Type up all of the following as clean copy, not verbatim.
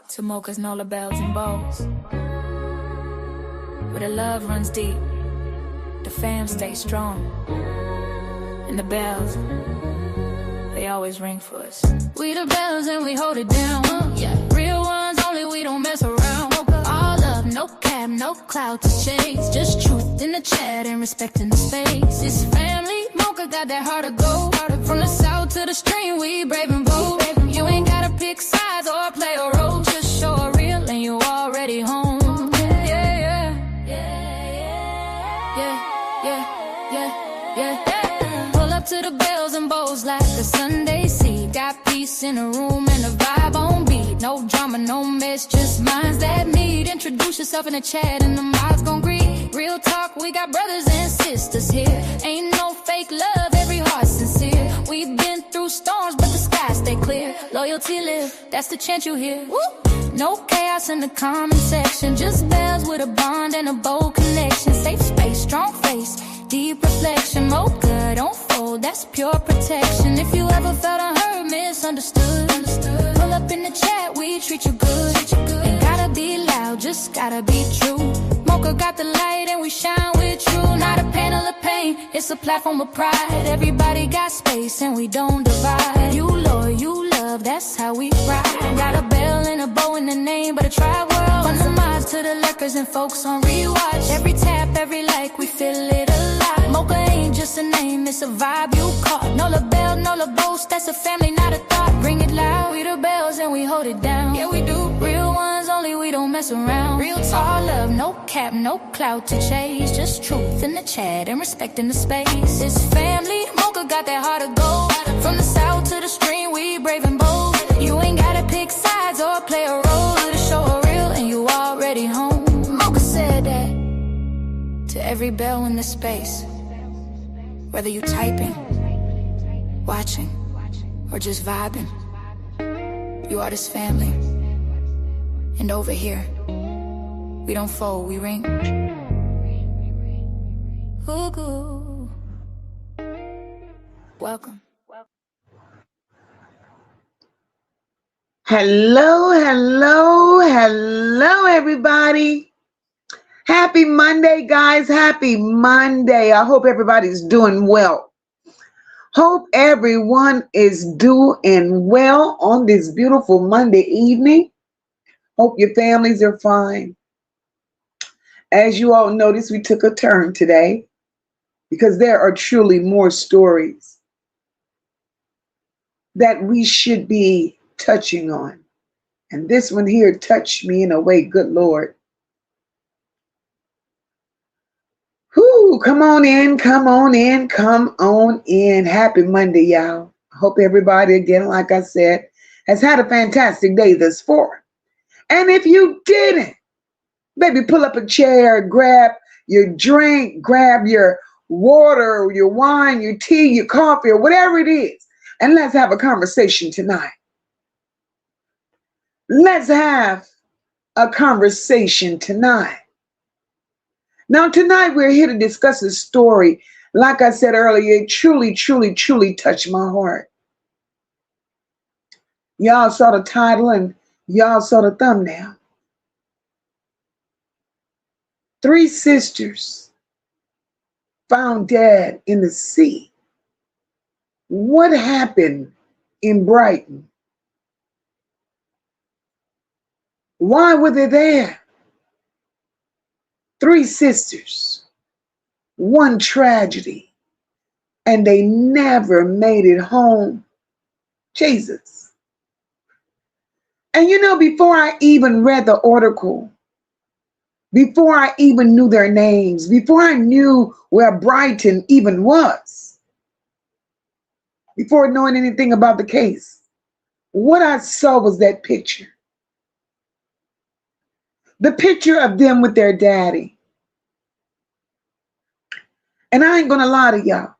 to MOCA's Nola Bells and Bows, where the love runs deep, the fam stays strong, and the bells, they always ring for us. We the bells and we hold it down, yeah. Real ones only, we don't mess around. All love, no cap, no cloud to chase, just truth in the chat and respecting the space. It's family, MOCA got that heart of gold. From the south to the stream, we brave and bold. You ain't gotta pick sides or play a role, just show a real and you already home. Pull up to the bells and bows like a Sunday seed. Got peace in the room and a vibe on beat. No drama, no mess, just minds that meet. Introduce yourself in the chat and the mods gon' greet. Real talk, we got brothers and sisters here. Ain't no fake love, every heart sincere. We've been through storms, but the skies stay clear. Loyalty live, that's the chant you hear. Woo! No chaos in the comment section, just bells with a bond and a bold connection. Safe space, strong face, deep reflection. MOCA don't fold, that's pure protection. If you ever felt unheard, misunderstood, pull up in the chat, we treat you good. Ain't gotta be loud, just gotta be true. MOCA got the light and we shine with you. Not a panel of pain, it's a platform of pride. Everybody got space and we don't divide. You loyal, you love, that's how we ride. Got a bell and a bow in the name, but a tribe world. From the mods to the lurkers and folks on rewatch. Every tap, every like, we feel it alive. MOCA ain't just a name, it's a vibe you caught. Nola Bell, Nola Boast, that's a family, not a thought. Bring it loud, we the bells and we hold it down. Yeah, we do. Real ones only, we don't mess around. Real talk, all love, no cap, no clout to chase. Just truth in the chat and respecting the space. It's family, MOCA got that heart of gold. From the south to the stream, we brave and bold. You ain't gotta pick sides or play a role. To show a real and you already home. MOCA said that to every bell in the space. Whether you typing, watching, or just vibing, you are this family. And over here, we don't fold, we ring. Ooh, welcome. Hello, everybody. Happy Monday, guys. Happy Monday. I hope everybody's doing well. Hope everyone is doing well on this beautiful Monday evening. Hope your families are fine. As you all noticed, we took a turn today because there are truly more stories that we should be touching on. And this one here touched me in a way, good Lord. Whoo, come on in. Happy Monday, y'all. I hope everybody, again, like I said, has had a fantastic day thus far. And if you didn't, baby, pull up a chair, grab your drink, grab your water, your wine, your tea, your coffee, or whatever it is, and let's have a conversation tonight. Let's have a conversation tonight. Now, tonight we're here to discuss a story. Like I said earlier, it truly touched my heart. Y'all saw the title and y'all saw the thumbnail. 3 sisters found dead in the sea. What happened in Brighton? Why were they there? 3 sisters, 1 tragedy, and they never made it home. Jesus. And you know, before I even read the article, before I even knew their names, before I knew where Brighton even was, before knowing anything about the case, what I saw was that picture. The picture of them with their daddy. And I ain't gonna lie to y'all.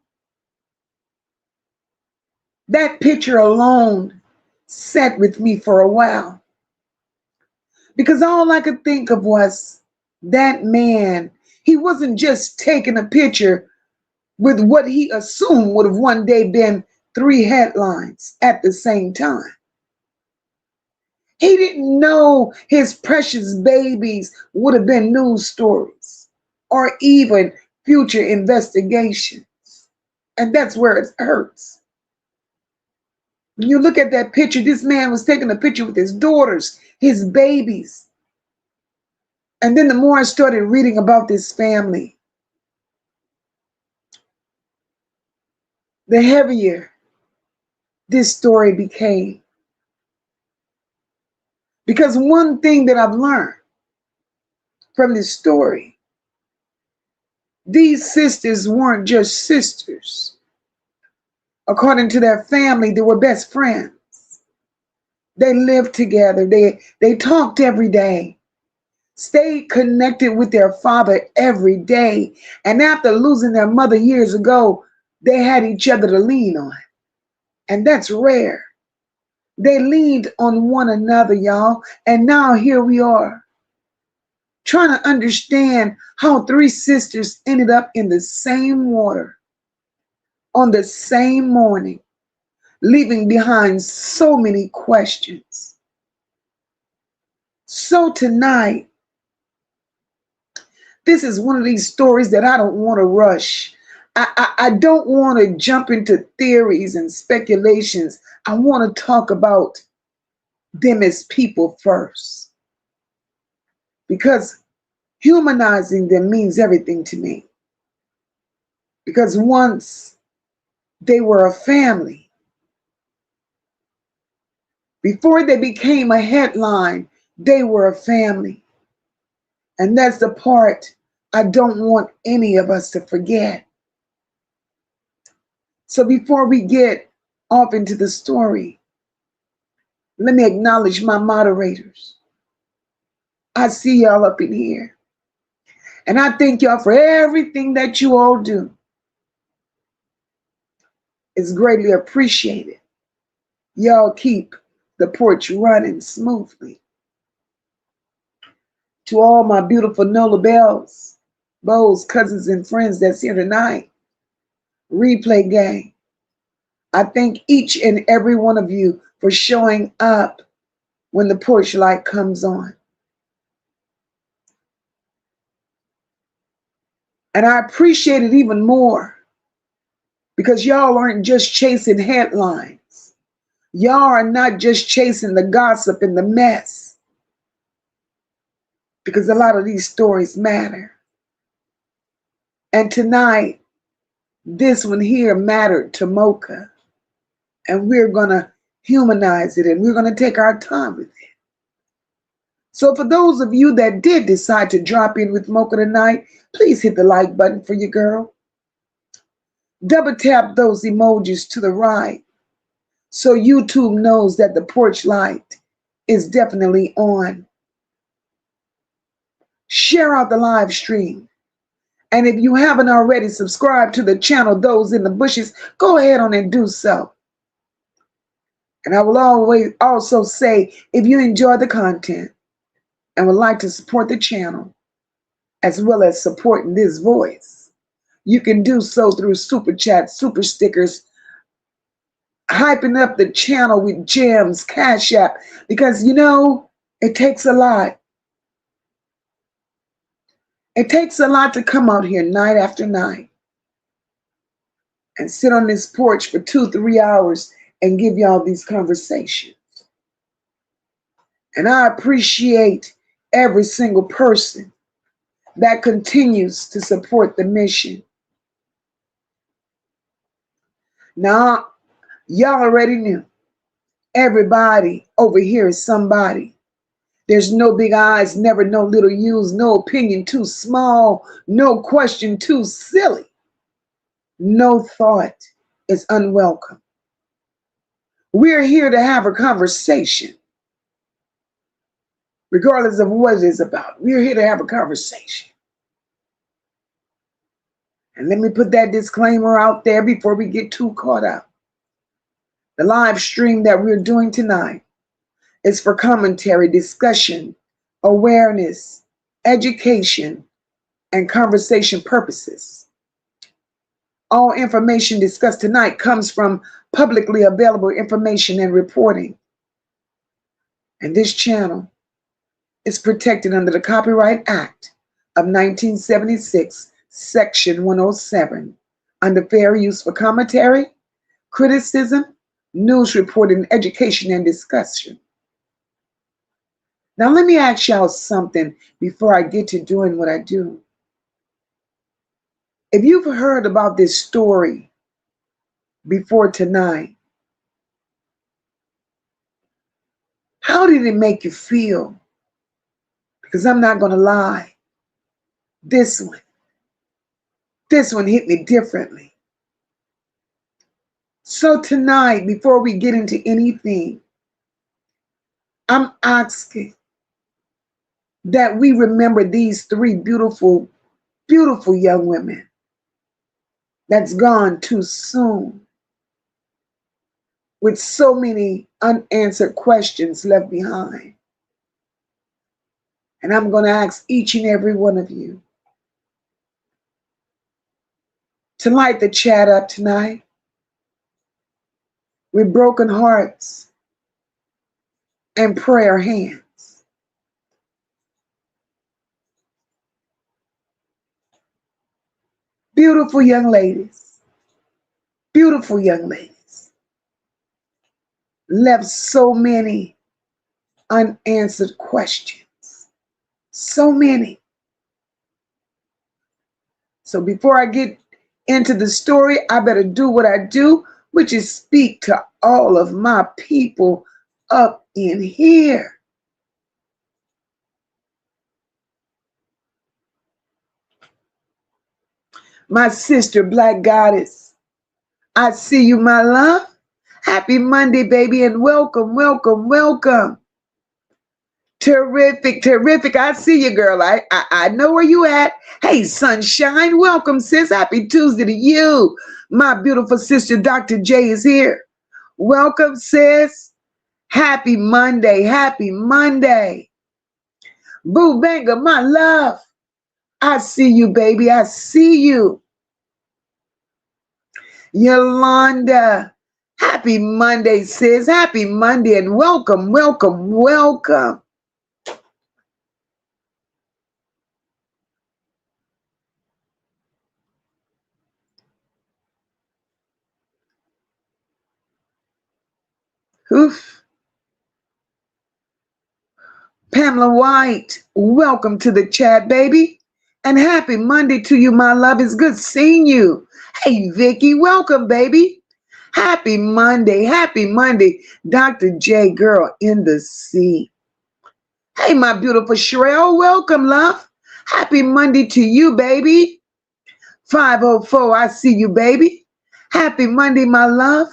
That picture alone sat with me for a while. Because all I could think of was that man. He wasn't just taking a picture with what he assumed would have one day been 3 headlines at the same time. He didn't know his precious babies would have been news stories or even future investigations. And that's where it hurts. When you look at that picture, this man was taking a picture with his daughters, his babies. And then the more I started reading about this family, the heavier this story became. Because one thing that I've learned from this story, these sisters weren't just sisters. According to their family, they were best friends. They lived together. They talked every day, stayed connected with their father every day. And after losing their mother years ago, they had each other to lean on. And that's rare. They leaned on one another, y'all. And now here we are, trying to understand how three sisters ended up in the same water on the same morning, leaving behind so many questions. So tonight, this is one of these stories that I don't want to rush. I don't want to jump into theories and speculations. I want to talk about them as people first, because humanizing them means everything to me. Because once they were a family, before they became a headline, they were a family. And that's the part I don't want any of us to forget. So before we get off into the story, let me acknowledge my moderators. I see y'all up in here. And I thank y'all for everything that you all do. It's greatly appreciated. Y'all keep the porch running smoothly. To all my beautiful Nola Bells, Bows, cousins, and friends that's here tonight, replay gang, I thank each and every one of you for showing up when the porch light comes on. And I appreciate it even more because y'all aren't just chasing headlines. Y'all are not just chasing the gossip and the mess, because a lot of these stories matter. And tonight, this one here mattered to MOCA. And we're going to humanize it, and we're going to take our time with it. So for those of you that did decide to drop in with MOCA tonight, please hit the like button for your girl. Double tap those emojis to the right so YouTube knows that the porch light is definitely on. Share out the live stream. And if you haven't already subscribed to the channel, Those in the Bushes, go ahead on and do so. And I will always also say, if you enjoy the content and would like to support the channel, as well as supporting this voice, you can do so through super chats, super stickers, hyping up the channel with gems, Cash App, because you know, it takes a lot. It takes a lot to come out here night after night and sit on this porch for 2-3 hours and give y'all these conversations. And I appreciate every single person that continues to support the mission. Now, y'all already knew. Everybody over here is somebody. There's no big eyes, never no little U's, no opinion too small, no question too silly. No thought is unwelcome. We're here to have a conversation, regardless of what it is about. We're here to have a conversation. And let me put that disclaimer out there before we get too caught up. The live stream that we're doing tonight is for commentary, discussion, awareness, education, and conversation purposes. All information discussed tonight comes from publicly available information and reporting And this channel is protected under the Copyright Act of 1976, Section 107, under fair use for commentary, criticism, news reporting, education, and discussion. Now, let me ask y'all something before I get to doing what I do. If you've heard about this story before tonight, how did it make you feel? Because I'm not going to lie. This one hit me differently. So tonight, before we get into anything, I'm asking that we remember these three beautiful, beautiful young women that's gone too soon, with so many unanswered questions left behind. And I'm going to ask each and every one of you to light the chat up tonight with broken hearts and prayer hands. Beautiful young ladies, left so many unanswered questions. So many. So before I get into the story, I better do what I do, which is speak to all of my people up in here. My sister, Black Goddess, I see you, my love. Happy Monday, baby, and welcome, welcome, welcome. Terrific, terrific. I see you, girl. I know where you at. Hey, sunshine. Welcome, sis. Happy Tuesday to you. My beautiful sister, Dr. J, is here. Welcome, sis. Happy Monday. Happy Monday. Boo Banger, my love. I see you, baby. I see you. Yolanda. Happy Monday, sis. Happy Monday and welcome, welcome, welcome. Oof. Pamela White, welcome to the chat, baby. And happy Monday to you, my love. It's good seeing you. Hey, Vicky, welcome, baby. Happy Monday, happy Monday. Dr. J, girl in the sea. Hey, my beautiful Sherelle, welcome, love. Happy Monday to you, baby. 504, I see you, baby. Happy Monday, my love.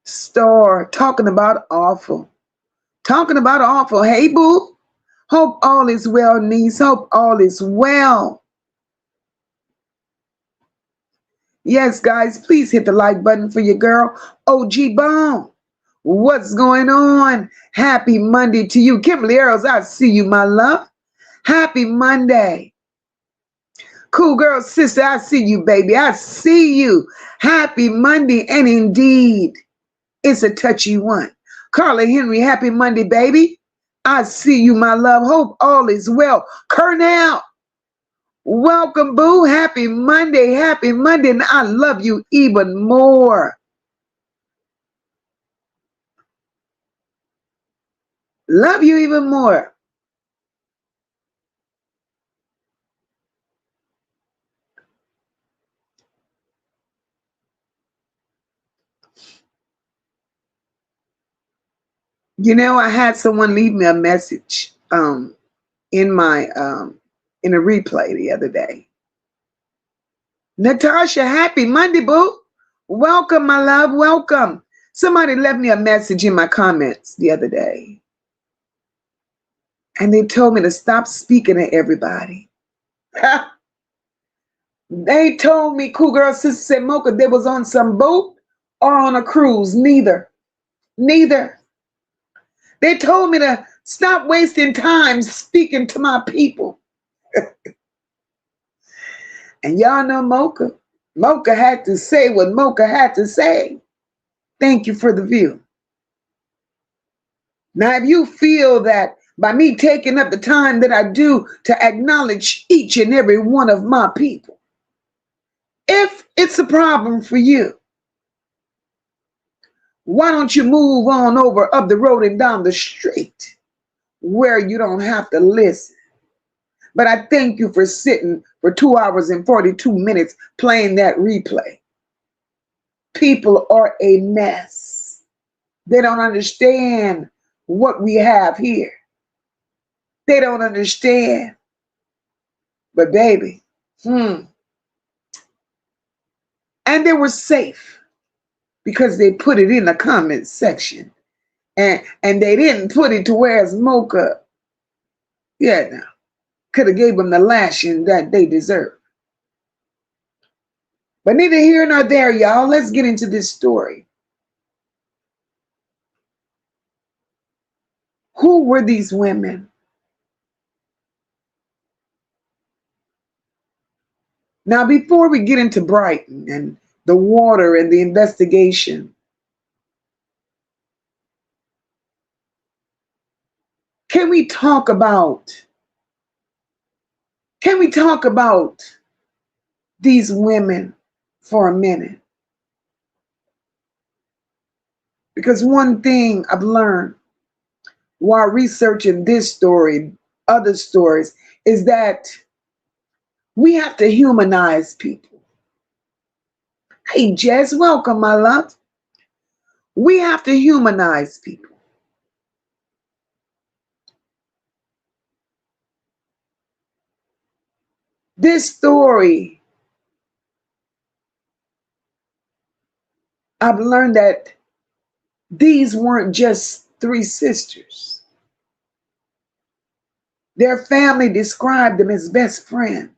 Star, talking about awful. Talking about awful. Hey, boo. Hope all is well, niece. Hope all is well. Yes, guys, please hit the like button for your girl, OG Bone. What's going on? Happy Monday to you. Kimberly Earls, I see you, my love. Happy Monday. Cool girl, sister, I see you, baby. I see you. Happy Monday, and indeed, it's a touchy one. Carla Henry, happy Monday, baby. I see you, my love. Hope all is well. Cornell, welcome, boo. Happy Monday, and I love you even more. Love you even more. You know, I had someone leave me a message in my in a replay the other day. Natasha, happy Monday, boo. Welcome, my love. Welcome. Somebody left me a message in my comments the other day. And they told me to stop speaking to everybody. They told me, cool girl, sister said, Mocha, they was on some boat or on a cruise. Neither. They told me to stop wasting time speaking to my people. And y'all know Mocha, MOCA had to say what MOCA had to say. Thank you for the view. Now, if you feel that by me taking up the time that I do to acknowledge each and every one of my people, if it's a problem for you, why don't you move on over up the road and down the street where you don't have to listen? But I thank you for sitting for 2 hours and 42 minutes playing that replay. People are a mess. They don't understand what we have here. They don't understand. But baby, and they were safe because they put it in the comment section. And they didn't put it to where it's MOCA. Yeah, now. Could have gave them the lashing that they deserve. But neither here nor there, y'all. Let's get into this story. Who were these women? Now, before we get into Brighton and the water and the investigation, can we talk about these women for a minute? Because one thing I've learned while researching this story, other stories, is that we have to humanize people. Hey, Jess, welcome, my love. We have to humanize people. This story, I've learned that these weren't just three sisters. Their family described them as best friends.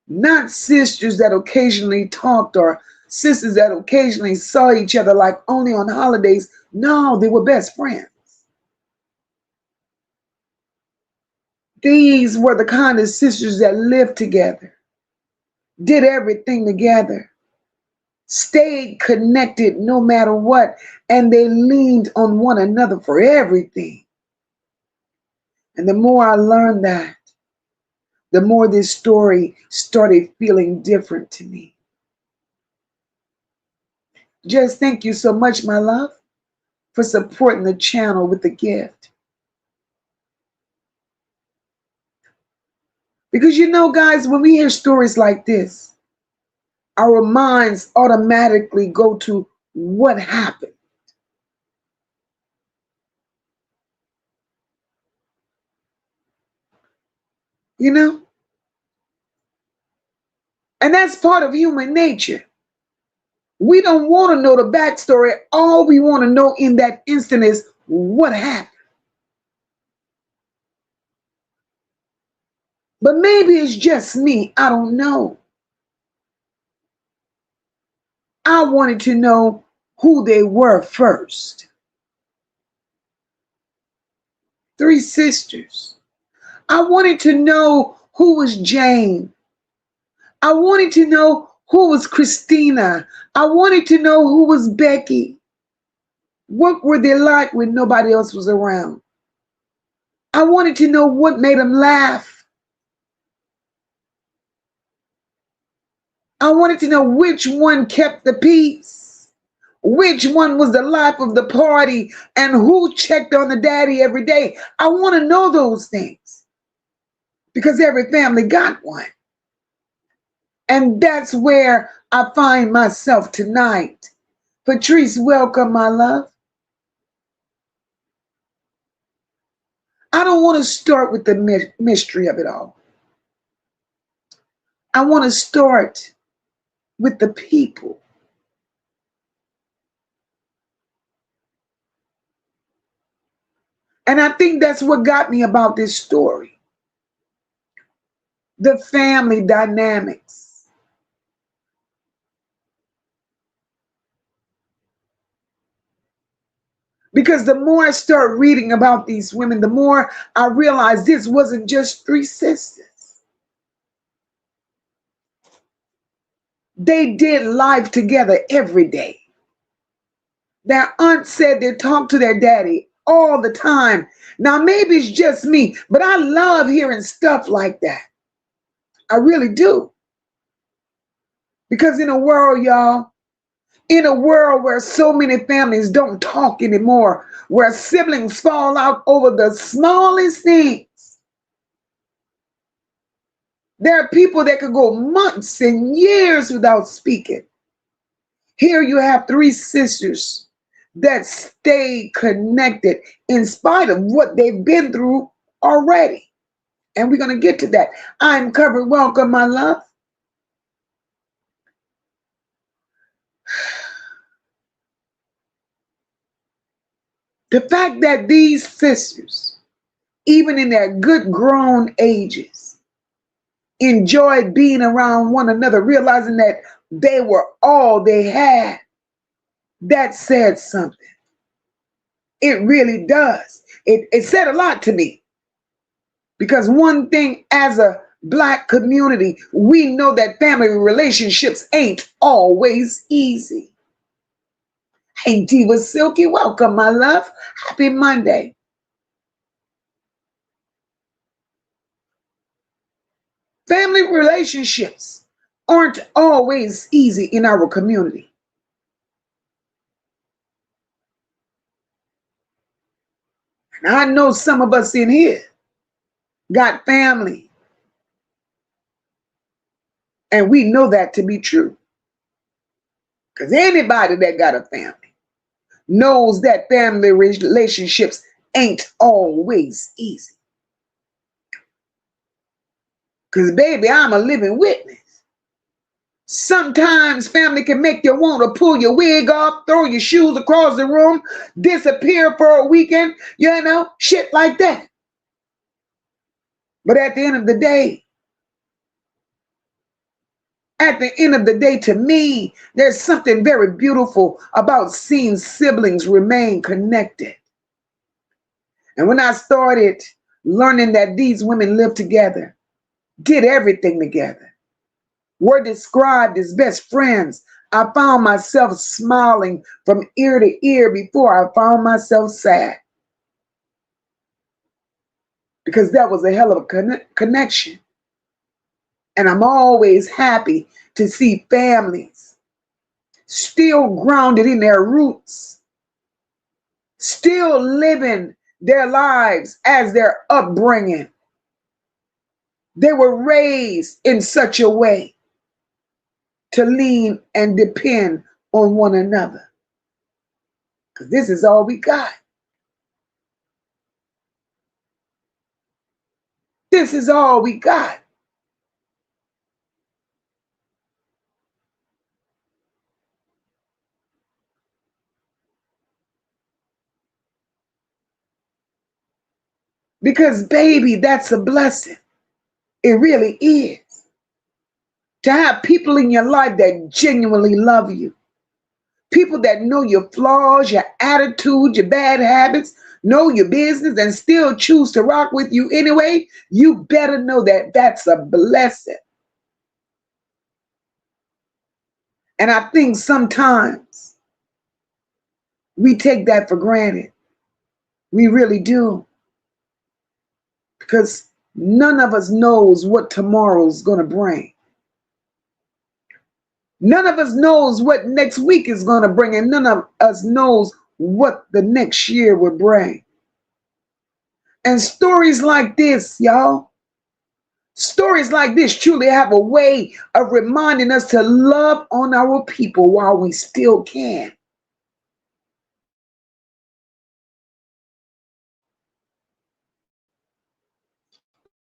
Not sisters that occasionally talked or sisters that occasionally saw each other like only on holidays. No, they were best friends. These were the kind of sisters that lived together, did everything together, stayed connected no matter what, and they leaned on one another for everything. And the more I learned that, the more this story started feeling different to me. Just thank you so much, my love, for supporting the channel with the gift. Because you know, guys, when we hear stories like this, our minds automatically go to what happened. You know? And that's part of human nature. We don't want to know the backstory. All we want to know in that instant is what happened. But maybe it's just me. I don't know. I wanted to know who they were first. Three sisters. I wanted to know who was Jane. I wanted to know who was Christina. I wanted to know who was Becky. What were they like when nobody else was around? I wanted to know what made them laugh. I wanted to know which one kept the peace, which one was the life of the party, and who checked on the daddy every day. I want to know those things because every family got one. And that's where I find myself tonight. Patrice, welcome, my love. I don't want to start with the mystery of it all. I want to start with the people. And I think that's what got me about this story. The family dynamics. Because the more I start reading about these women, the more I realize this wasn't just three sisters. They did life together every day. Their aunt said they talked to their daddy all the time. Now, maybe it's just me, but I love hearing stuff like that. I really do. Because in a world, y'all, in a world where so many families don't talk anymore, where siblings fall out over the smallest things, there are people that could go months and years without speaking. Here you have three sisters that stay connected in spite of what they've been through already. And we're going to get to that. I'm covered. Welcome, my love. The fact that these sisters, even in their good grown ages, enjoyed being around one another, realizing that they were all they had, that said something. It really does. It said a lot to me. Because one thing, as a Black community, we know that family relationships ain't always easy. Hey, Diva Silky, welcome, my love. Happy Monday. Family relationships aren't always easy in our community. And I know some of us in here got family. And we know that to be true. Because anybody that got a family knows that family relationships ain't always easy. Because, baby, I'm a living witness. Sometimes family can make you want to pull your wig off, throw your shoes across the room, disappear for a weekend, shit like that. But at the end of the day, to me, there's something very beautiful about seeing siblings remain connected. And when I started learning that these women lived together, did everything together, were described as best friends, I found myself smiling from ear to ear before I found myself sad. Because that was a hell of a connection. And I'm always happy to see families still grounded in their roots, still living their lives as their upbringing. They were raised in such a way to lean and depend on one another. Because this is all we got. This is all we got. Because, baby, that's a blessing. It really is. To have people in your life that genuinely love you. People that know your flaws, your attitude, your bad habits, know your business, and still choose to rock with you anyway. You better know that that's a blessing. And I think sometimes we take that for granted. We really do. Because none of us knows what tomorrow's going to bring. None of us knows what next week is going to bring, and none of us knows what the next year will bring. And stories like this, y'all, stories like this truly have a way of reminding us to love on our people while we still can.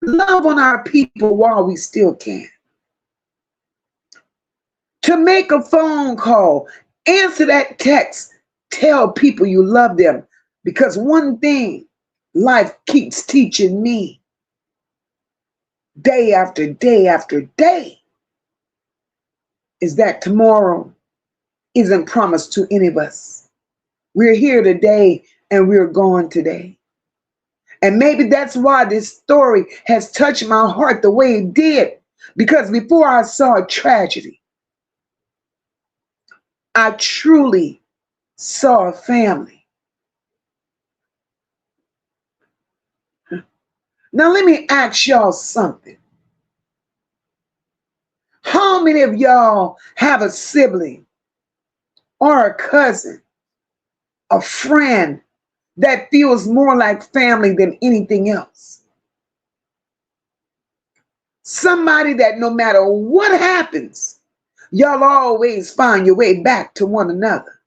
Love on our people while we still can. To make a phone call, answer that text, tell people you love them. Because one thing life keeps teaching me day after day after day is that tomorrow isn't promised to any of us. We're here today and we're gone today. And maybe that's why this story has touched my heart the way it did. Because before I saw a tragedy, I truly saw a family. Now let me ask y'all something. How many of y'all have a sibling or a cousin, a friend that feels more like family than anything else? Somebody that no matter what happens, y'all always find your way back to one another.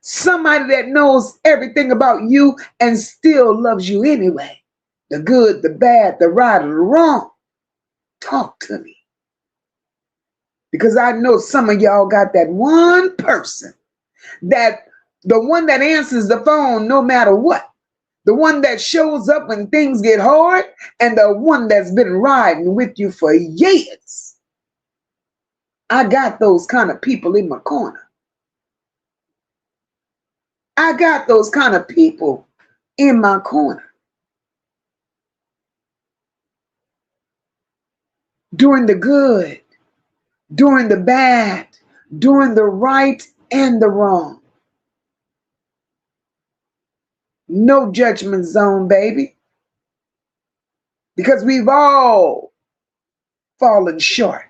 Somebody that knows everything about you and still loves you anyway. The good, the bad, the right, or the wrong. Talk to me. Because I know some of y'all got that one person, that the one that answers the phone no matter what. The one that shows up when things get hard, and the one that's been riding with you for years. I got those kind of people in my corner. I got those kind of people in my corner. During the good, during the bad, during the right and the wrong. No judgment zone, baby. Because we've all fallen short.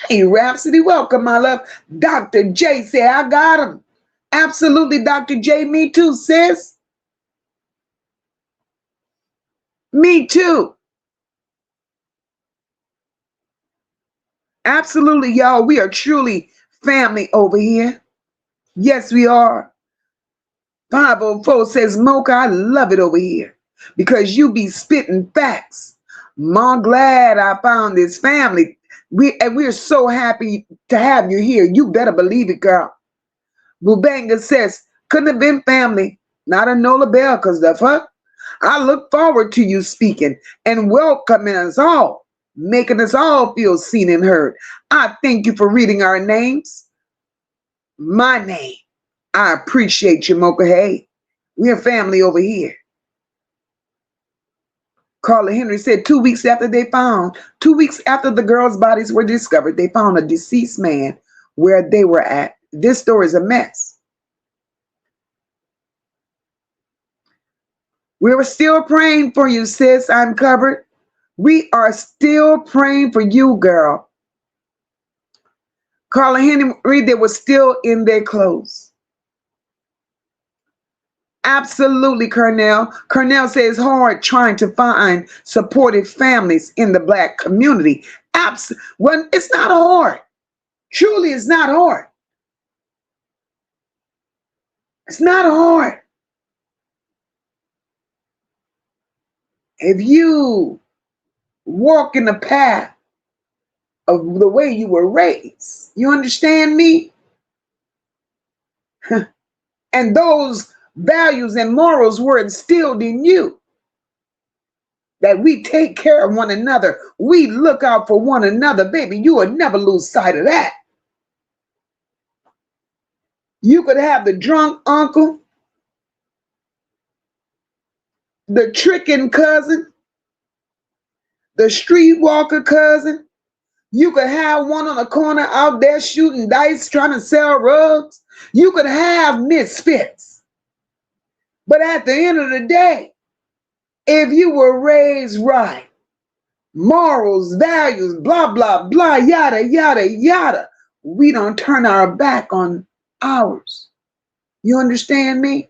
Hey, Rhapsody, welcome, my love. Dr. J said, I got him. Absolutely, Dr. J. Me too, sis. Me too. Absolutely, y'all. We are truly family over here. Yes, we are. 504 says, Mocha, I love it over here because you be spitting facts. Mom, glad I found this family. We're so happy to have you here. You better believe it, girl. Bubanga says, couldn't have been family. Not a Nola Bell, because the fuck. I look forward to you speaking and welcoming us all, making us all feel seen and heard. I thank you for reading our names. My name. I appreciate you, Mocha. Hey, we're family over here. Carla Henry said 2 weeks after the girls' bodies were discovered, they found a deceased man where they were at. This story is a mess. We were still praying for you, sis. I'm covered. We are still praying for you, girl. Carla Henry, they were still in their clothes. Absolutely, Cornell. Cornell says hard trying to find supportive families in the Black community. Well, it's not hard. Truly, it's not hard. It's not hard. If you walk in the path of the way you were raised, you understand me? And those values and morals were instilled in you, that we take care of one another, we look out for one another, baby, you will never lose sight of that. You could have the drunk uncle, the tricking cousin, the streetwalker cousin. You could have one on the corner out there shooting dice, trying to sell rugs. You could have misfits. But at the end of the day, if you were raised right, morals, values, blah, blah, blah, yada, yada, yada, we don't turn our back on ours. You understand me?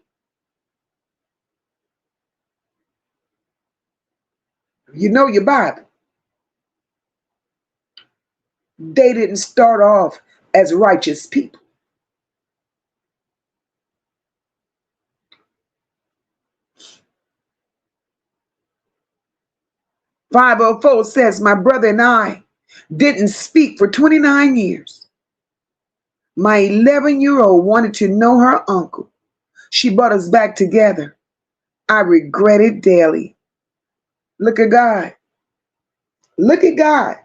You know your Bible. They didn't start off as righteous people. "504 says, my brother and I didn't speak for 29 years. My 11-year-old wanted to know her uncle. She brought us back together. I regret it daily." Look at God. Look at God.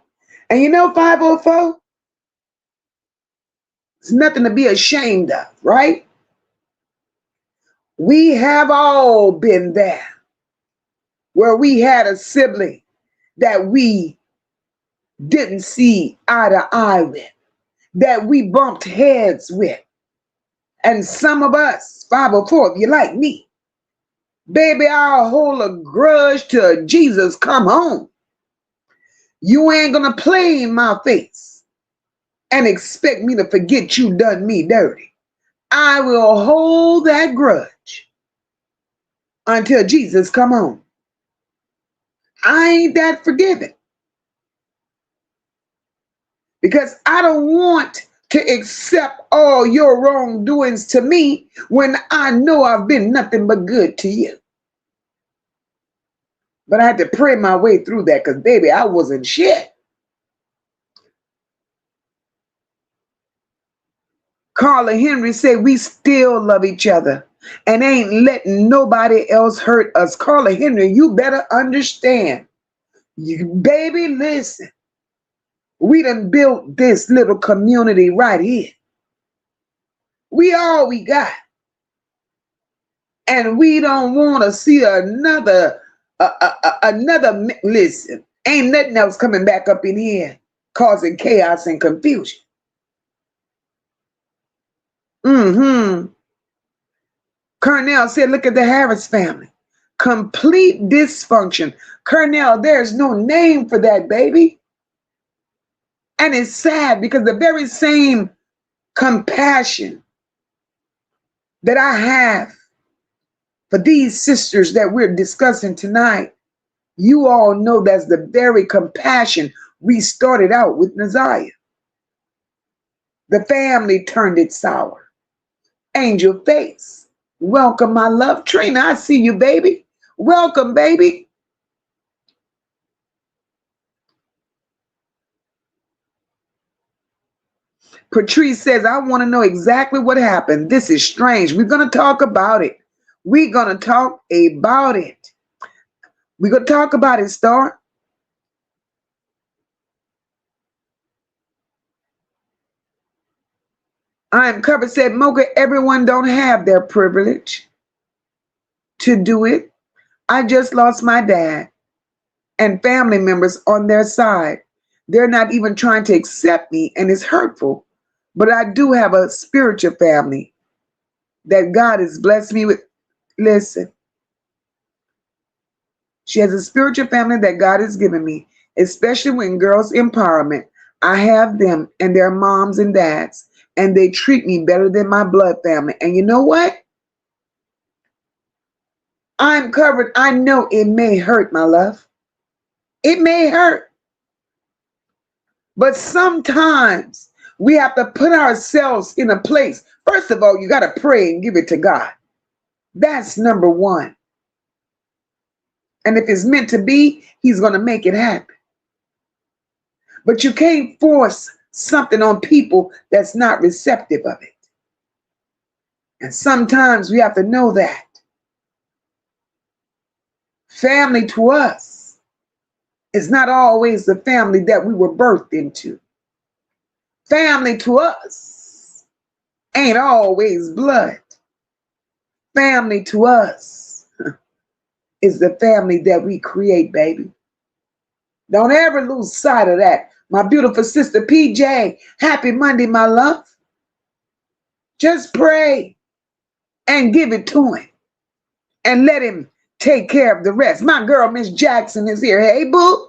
And you know, 504, it's nothing to be ashamed of, right? We have all been there, where we had a sibling that we didn't see eye to eye with. that we bumped heads with. And some of us, 504, if you like me, baby, I'll hold a grudge till Jesus come home. You ain't gonna play in my face and expect me to forget you done me dirty. I will hold that grudge until Jesus come home. I ain't that forgiving because I don't want to accept all your wrongdoings to me when I know I've been nothing but good to you. But I had to pray my way through that because, baby, I wasn't shit. Carla Henry said we still love each other and ain't letting nobody else hurt us. Carla Henry, you better understand. You, baby, listen. We done built this little community right here. We all we got. And we don't want to see another, listen, ain't nothing else coming back up in here causing chaos and confusion. Cornell said, look at the Harris family. Complete dysfunction. Cornell, there's no name for that, baby. And it's sad because the very same compassion that I have for these sisters that we're discussing tonight, you all know that's the very compassion we started out with Naziah. The family turned it sour. Angel Face, welcome, my love. Trina, I see you, baby. Welcome, baby. Patrice says, I want to know exactly what happened. This is strange. We're going to talk about it. We're going to talk about it. We're going to talk about it, Star. I am covered, said Mocha, everyone don't have their privilege to do it. I just lost my dad and family members on their side. They're not even trying to accept me, and it's hurtful. But I do have a spiritual family that God has blessed me with. Listen, she has a spiritual family that God has given me, especially when girls empowerment. I have them and their moms and dads, and they treat me better than my blood family. And you know what? I'm covered. I know it may hurt, my love. It may hurt. But sometimes we have to put ourselves in a place. First of all, you got to pray and give it to God. That's number one. And if it's meant to be, he's going to make it happen. But you can't force something on people that's not receptive of it. And sometimes we have to know that. Family to us is not always the family that we were birthed into. Family to us ain't always blood. Family to us is the family that we create, baby. Don't ever lose sight of that. My beautiful sister PJ, happy Monday, my love. Just pray and give it to him and let him take care of the rest. My girl, Miss Jackson, is here. Hey, boo.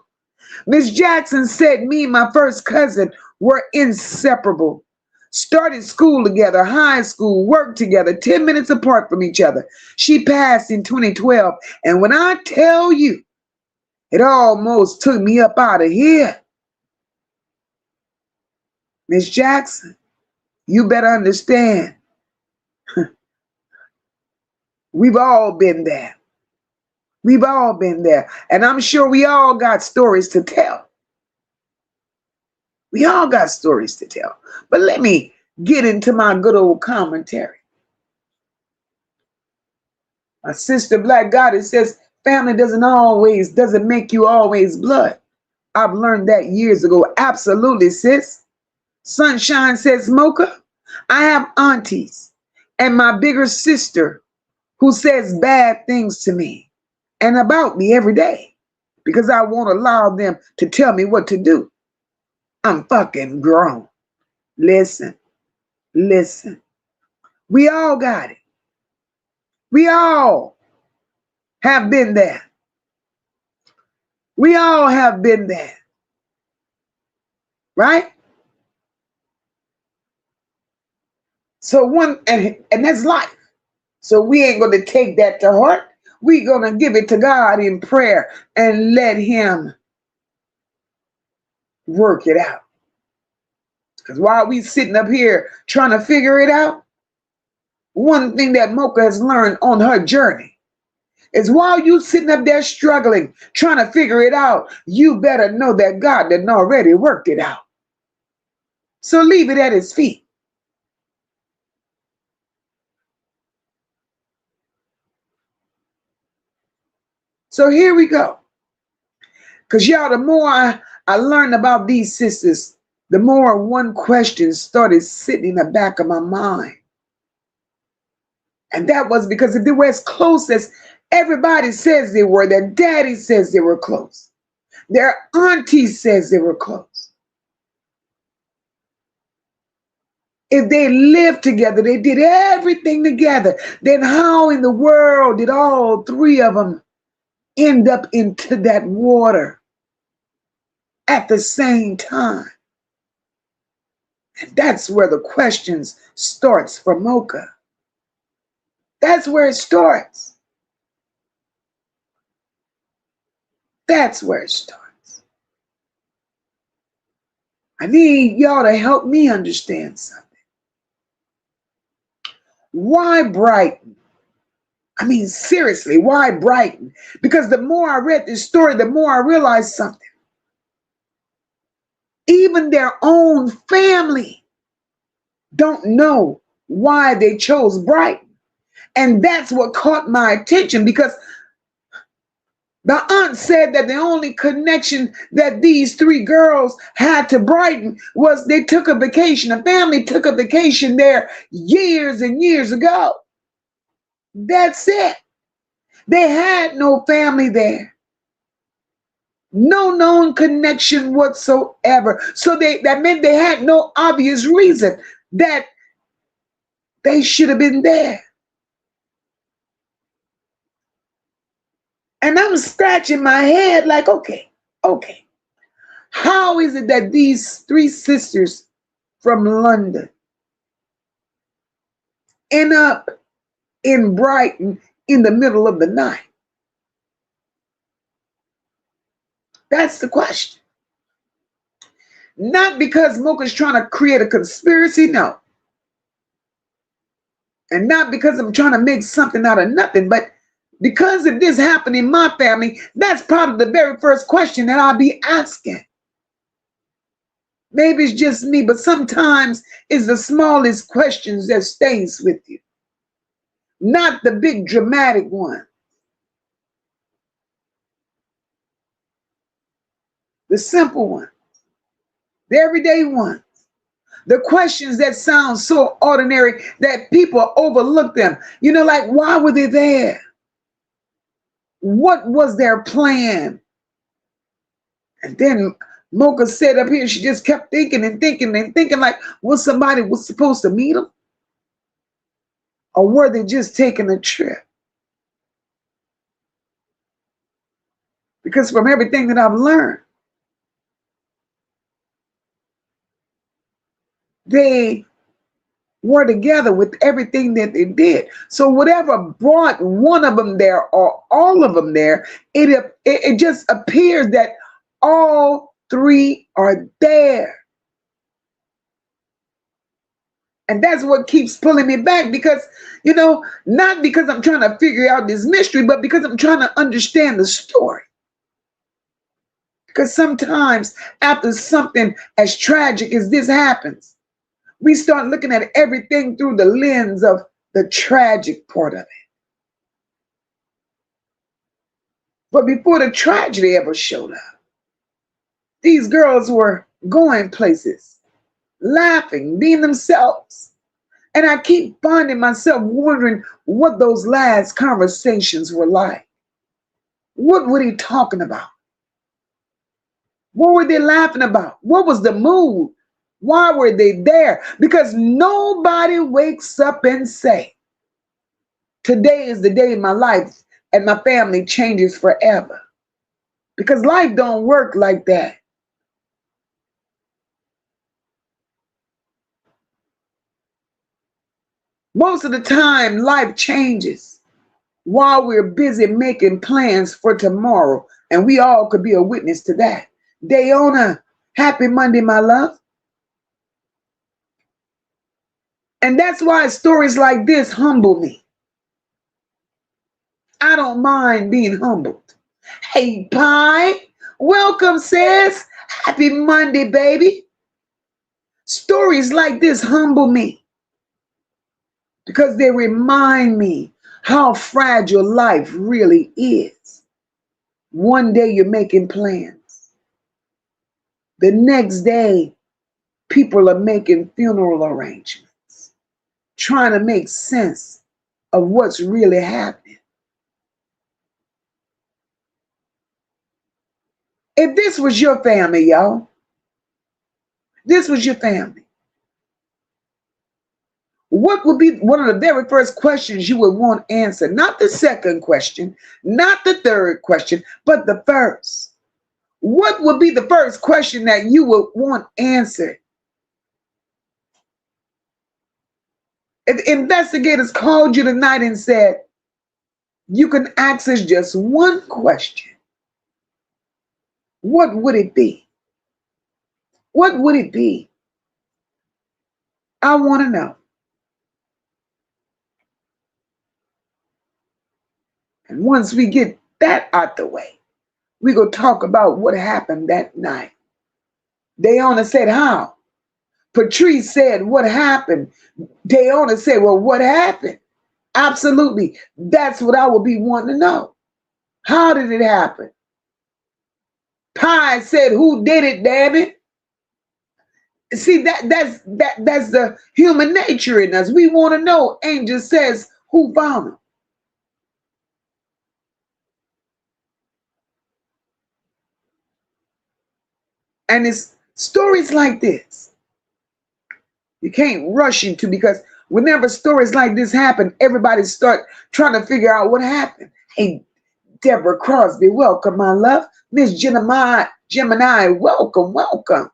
Miss Jackson said me and my first cousin were inseparable. Started school together, high school, worked together, 10 minutes apart from each other. She passed in 2012. And when I tell you, it almost took me up out of here. Miss Jackson, you better understand. We've all been there. We've all been there. And I'm sure we all got stories to tell. We all got stories to tell. But let me get into my good old commentary. My sister Black Goddess says, family doesn't make you always blood. I've learned that years ago. Absolutely, sis. Sunshine says, Mocha, I have aunties and my bigger sister who says bad things to me and about me every day because I won't allow them to tell me what to do. I'm fucking grown. Listen, listen. We all got it. We all have been there. We all have been there. Right? So and that's life. So we ain't going to take that to heart. We're going to give it to God in prayer and let him work it out. Because while we sitting up here trying to figure it out, one thing that MOCA has learned on her journey is while you sitting up there struggling, trying to figure it out, you better know that God didn't already worked it out. So leave it at his feet. So here we go. Because y'all, the more I learned about these sisters, the more one question started sitting in the back of my mind. And that was because if they were as close as everybody says they were, their daddy says they were close, their auntie says they were close. If they lived together, they did everything together, then how in the world did all three of them end up into that water at the same time? And that's where the questions starts for MOCA. That's where it starts. That's where it starts. I need y'all to help me understand something. Why Brighton? I mean, seriously, why Brighton? Because the more I read this story, the more I realized something. Even their own family don't know why they chose Brighton. And that's what caught my attention, because the aunt said that the only connection that these three girls had to Brighton was they took a vacation. A family took a vacation there years and years ago. That's it. They had no family there. No known connection whatsoever. So that meant they had no obvious reason that they should have been there. And I'm scratching my head like, okay. How is it that these three sisters from London end up in Brighton in the middle of the night? That's the question. Not because MOCA's trying to create a conspiracy, no. And not because I'm trying to make something out of nothing, but because if this happened in my family, that's probably the very first question that I'll be asking. Maybe it's just me, but sometimes it's the smallest questions that stays with you. Not the big dramatic one. The simple one. The everyday ones. The questions that sound so ordinary that people overlook them. You know, like, why were they there? What was their plan? And then MOCA said up here, she just kept thinking and thinking and thinking, like, was somebody was supposed to meet them? Or were they just taking a trip? Because from everything that I've learned, they were together with everything that they did. So whatever brought one of them there or all of them there, it just appears that all three are there. And that's what keeps pulling me back, because, you know, not because I'm trying to figure out this mystery, but because I'm trying to understand the story. Because sometimes after something as tragic as this happens, we start looking at everything through the lens of the tragic part of it. But before the tragedy ever showed up, these girls were going places, laughing, being themselves. And I keep finding myself wondering what those last conversations were like. What were they talking about? What were they laughing about? What was the mood Why were they there? Because nobody wakes up and say, today is the day my life and my family changes forever. Because life don't work like that. Most of the time, life changes while we're busy making plans for tomorrow. And we all could be a witness to that. Dayona, happy Monday, my love. And that's why stories like this humble me. I don't mind being humbled. Hey, Pie, welcome, sis. Happy Monday, baby. Stories like this humble me because they remind me how fragile life really is. One day you're making plans. The next day, people are making funeral arrangements, trying to make sense of what's really happening. If this was your family, y'all, this was your family, what would be one of the very first questions you would want answered? Not the second question, not the third question, but the first. What would be the first question that you would want answered? If investigators called you tonight and said, you can ask us just one question, what would it be? What would it be? I want to know. And once we get that out the way, we go talk about what happened that night. Dayona said, how? Patrice said, what happened? Dayona said, well, what happened? Absolutely. That's what I would be wanting to know. How did it happen? Pie said, who did it, damn it? See, that's the human nature in us. We want to know. Angel says, who found him? And it's stories like this you can't rush into, because whenever stories like this happen, everybody start trying to figure out what happened. Hey, Deborah Crosby, welcome, my love. Miss Gemini, welcome, welcome.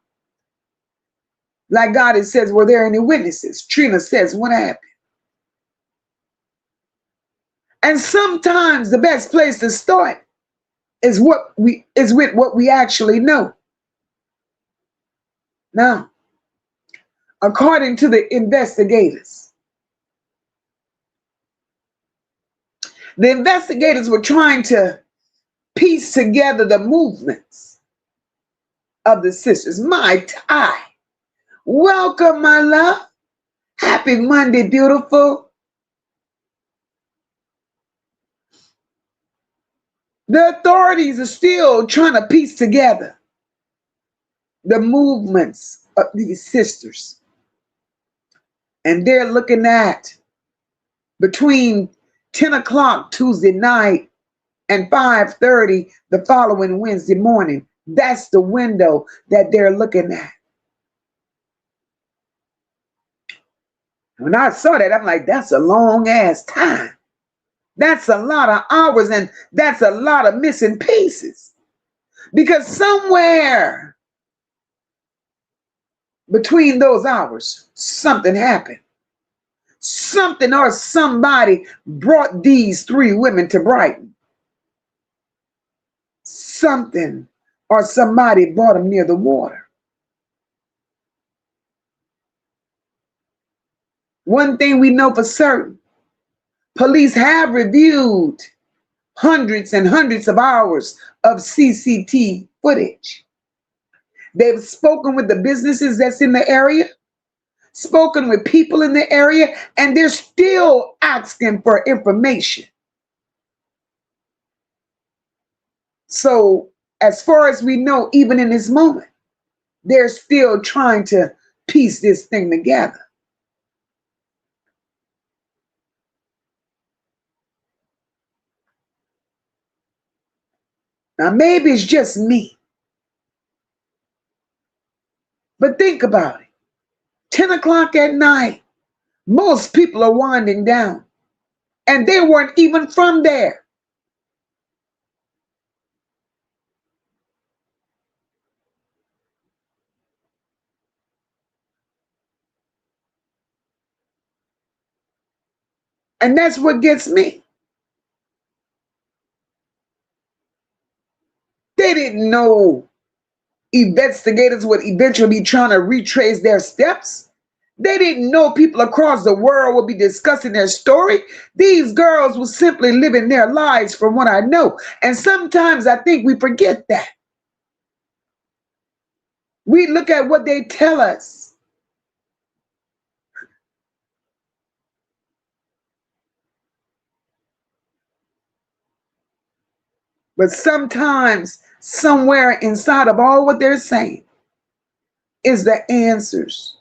Like God, it says, were there any witnesses? Trina says, what happened? And sometimes the best place to start is with what we actually know. Now, according to the investigators were trying to piece together the movements of the sisters. My tie. Welcome, my love. Happy Monday, beautiful. The authorities are still trying to piece together the movements of these sisters. And they're looking at between 10 o'clock Tuesday night and 5:30 the following Wednesday morning. That's the window that they're looking at. When I saw that, I'm like, that's a long ass time. That's a lot of hours, and that's a lot of missing pieces. Because somewhere between those hours, something happened. Something or somebody brought these three women to Brighton. Something or somebody brought them near the water. One thing we know for certain, police have reviewed hundreds and hundreds of hours of CCTV footage. They've spoken with the businesses that's in the area, spoken with people in the area, and they're still asking for information. So as far as we know, even in this moment, they're still trying to piece this thing together. Now, maybe it's just me, but think about it. 10 o'clock at night. Most people are winding down. And they weren't even from there. And that's what gets me. They didn't know investigators would eventually be trying to retrace their steps. They didn't know people across the world would be discussing their story. These girls were simply living their lives from what I know. And sometimes I think we forget that. We look at what they tell us. But sometimes, somewhere inside of all what they're saying is the answers.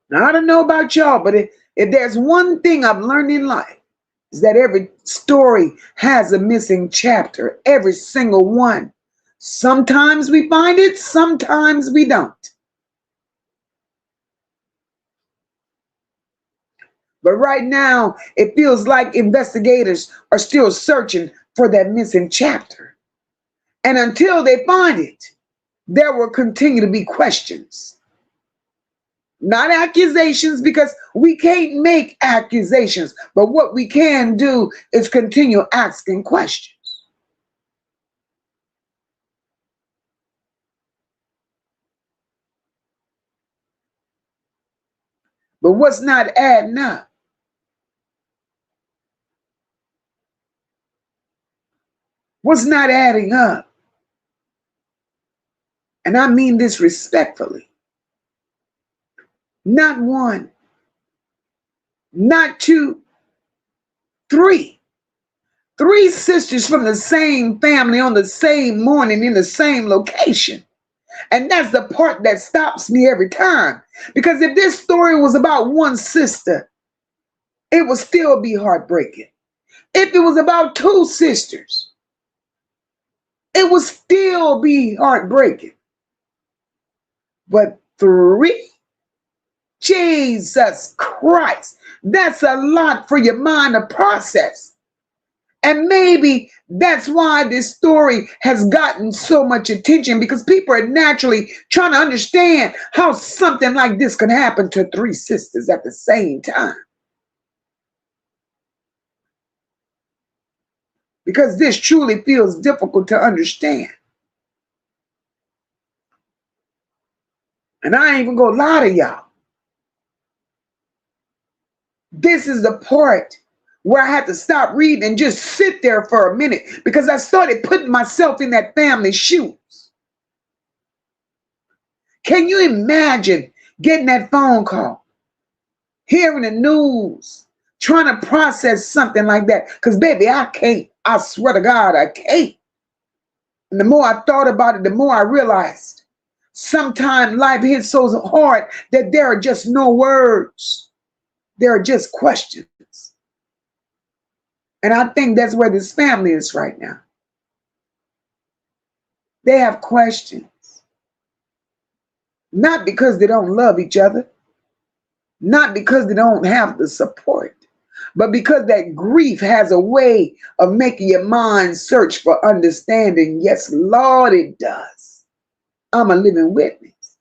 Now, I don't know about y'all, but if there's one thing I've learned in life, is that every story has a missing chapter, every single one. Sometimes we find it, sometimes we don't. But right now, it feels like investigators are still searching for that missing chapter. And until they find it, there will continue to be questions. Not accusations, because we can't make accusations. But what we can do is continue asking questions. But what's not adding up? What's not adding up? And I mean this respectfully. Not one, not two, three. Three sisters from the same family on the same morning in the same location. And that's the part that stops me every time. Because if this story was about one sister, it would still be heartbreaking. If it was about two sisters, it would still be heartbreaking. But three? Jesus Christ, that's a lot for your mind to process. And maybe that's why this story has gotten so much attention, because people are naturally trying to understand how something like this can happen to three sisters at the same time. Because this truly feels difficult to understand. And I ain't even gonna lie to y'all. This is the part where I had to stop reading and just sit there for a minute, because I started putting myself in that family's shoes. Can you imagine getting that phone call, hearing the news, trying to process something like that? Because baby, I can't. I swear to God, I can't. And the more I thought about it, the more I realized sometimes life hits so hard that there are just no words. There are just questions. And I think that's where this family is right now. They have questions. Not because they don't love each other, not because they don't have the support, but because that grief has a way of making your mind search for understanding. Yes, Lord, it does. I'm a living witness.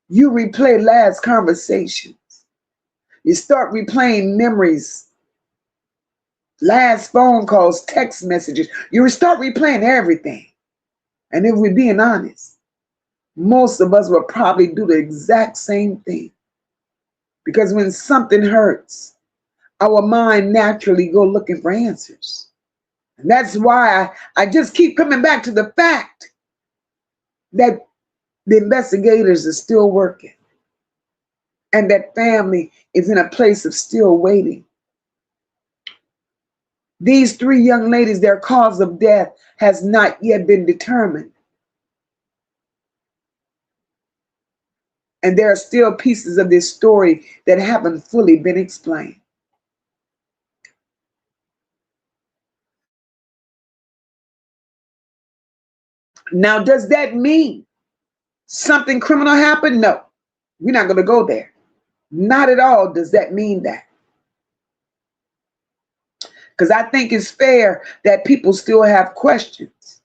You replay last conversations. You start replaying memories, last phone calls, text messages. You start replaying everything. And if we're being honest, most of us will probably do the exact same thing. Because when something hurts, our mind naturally go looking for answers. And that's why I just keep coming back to the fact that the investigators are still working. And that family is in a place of still waiting. These three young ladies, their cause of death has not yet been determined. And there are still pieces of this story that haven't fully been explained. Now, does that mean something criminal happened? No, we're not going to go there. Not at all does that mean that. Because I think it's fair that people still have questions.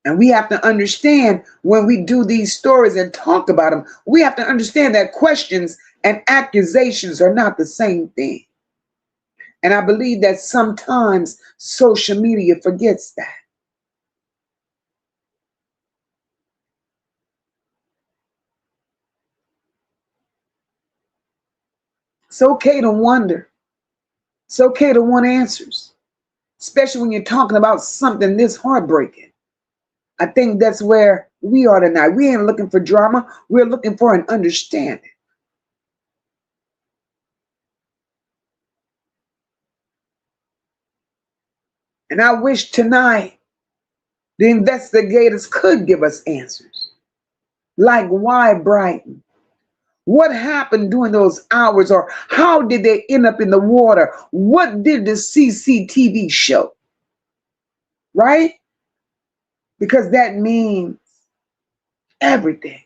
And we have to understand when we do these stories and talk about them, we have to understand that questions and accusations are not the same thing. And I believe that sometimes social media forgets that. It's okay to wonder. It's okay to want answers, especially when you're talking about something this heartbreaking. I think that's where we are tonight. We ain't looking for drama. We're looking for an understanding. And I wish tonight the investigators could give us answers. Like, why Brighton? What happened during those hours? Or how did they end up in the water? What did the CCTV show? Right? Because that means everything.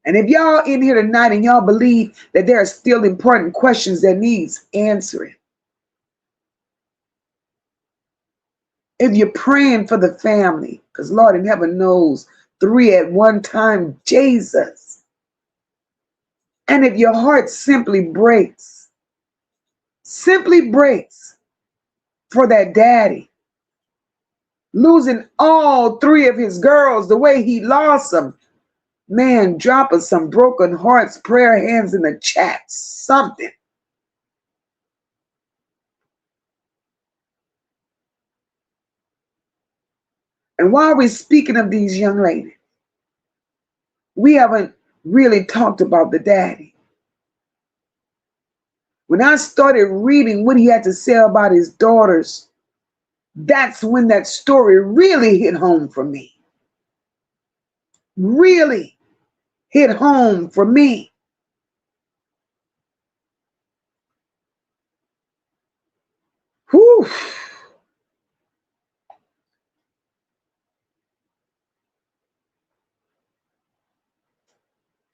And if y'all in here tonight and y'all believe that there are still important questions that needs answering, if you're praying for the family, because Lord in heaven knows 3 at one time, Jesus. And if your heart simply breaks for that daddy, losing all 3 of his girls the way he lost them, man, drop us some broken hearts, prayer hands in the chat, something. And while we're speaking of these young ladies, we haven't really talked about the daddy. When I started reading what he had to say about his daughters, that's when that story really hit home for me. Really hit home for me. Whew.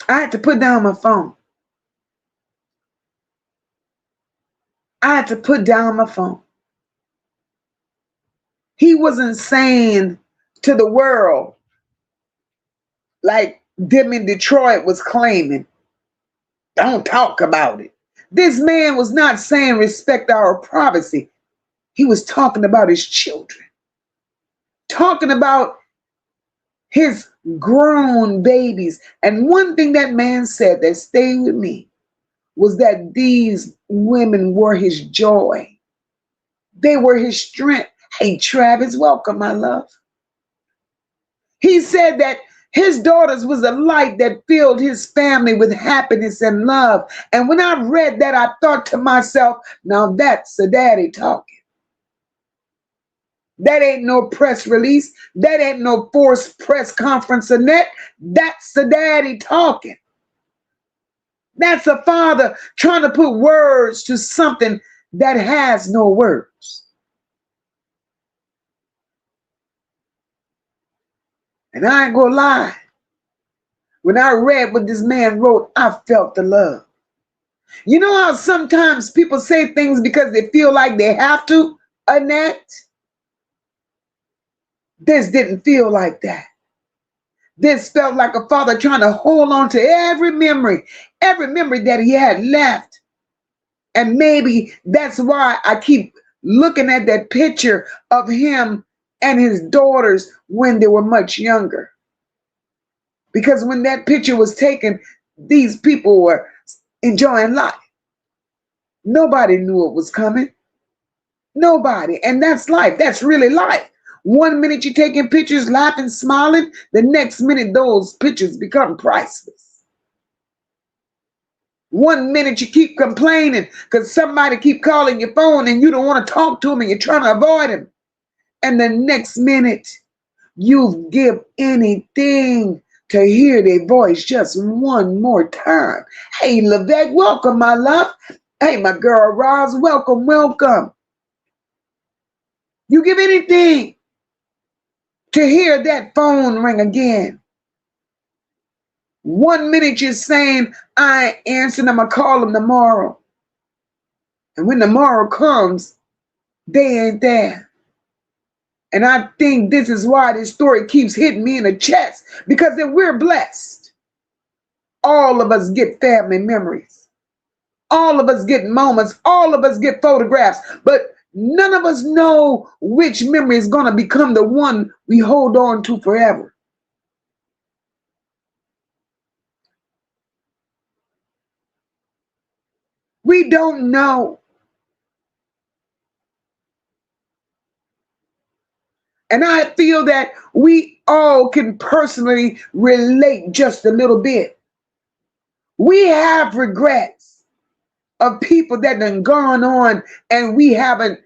I had to put down my phone. He wasn't saying to the world, like them in Detroit was claiming, don't talk about it. This man was not saying respect our privacy. He was talking about his children, talking about his grown babies. And one thing that man said that stayed with me was that these women were his joy. They were his strength. Hey, Travis, welcome, my love. He said that his daughters was a light that filled his family with happiness and love. And when I read that, I thought to myself, now that's a daddy talking. That ain't no press release. That ain't no forced press conference or net. That's the daddy talking. That's a father trying to put words to something that has no words. And I ain't gonna lie. When I read what this man wrote, I felt the love. You know how sometimes people say things because they feel like they have to, Annette? This didn't feel like that. This felt like a father trying to hold on to every memory that he had left. And maybe that's why I keep looking at that picture of him and his daughters when they were much younger. Because when that picture was taken, these people were enjoying life. Nobody knew it was coming. Nobody. And that's life. That's really life. 1 minute you're taking pictures, laughing, smiling. The next minute, those pictures become priceless. 1 minute you keep complaining because somebody keep calling your phone and you don't want to talk to them and you're trying to avoid them. And the next minute, you give anything to hear their voice just one more time. Hey, Levesque, welcome, my love. Hey, my girl, Roz, welcome, welcome. You give anything to hear that phone ring again. 1 minute you're saying, I ain't answering, I'm going to call them tomorrow. And when tomorrow comes, they ain't there. And I think this is why this story keeps hitting me in the chest. Because if we're blessed, all of us get family memories. All of us get moments. All of us get photographs. But none of us know which memory is going to become the one we hold on to forever. We don't know. And I feel that we all can personally relate just a little bit. We have regrets of people that done gone on and we haven't,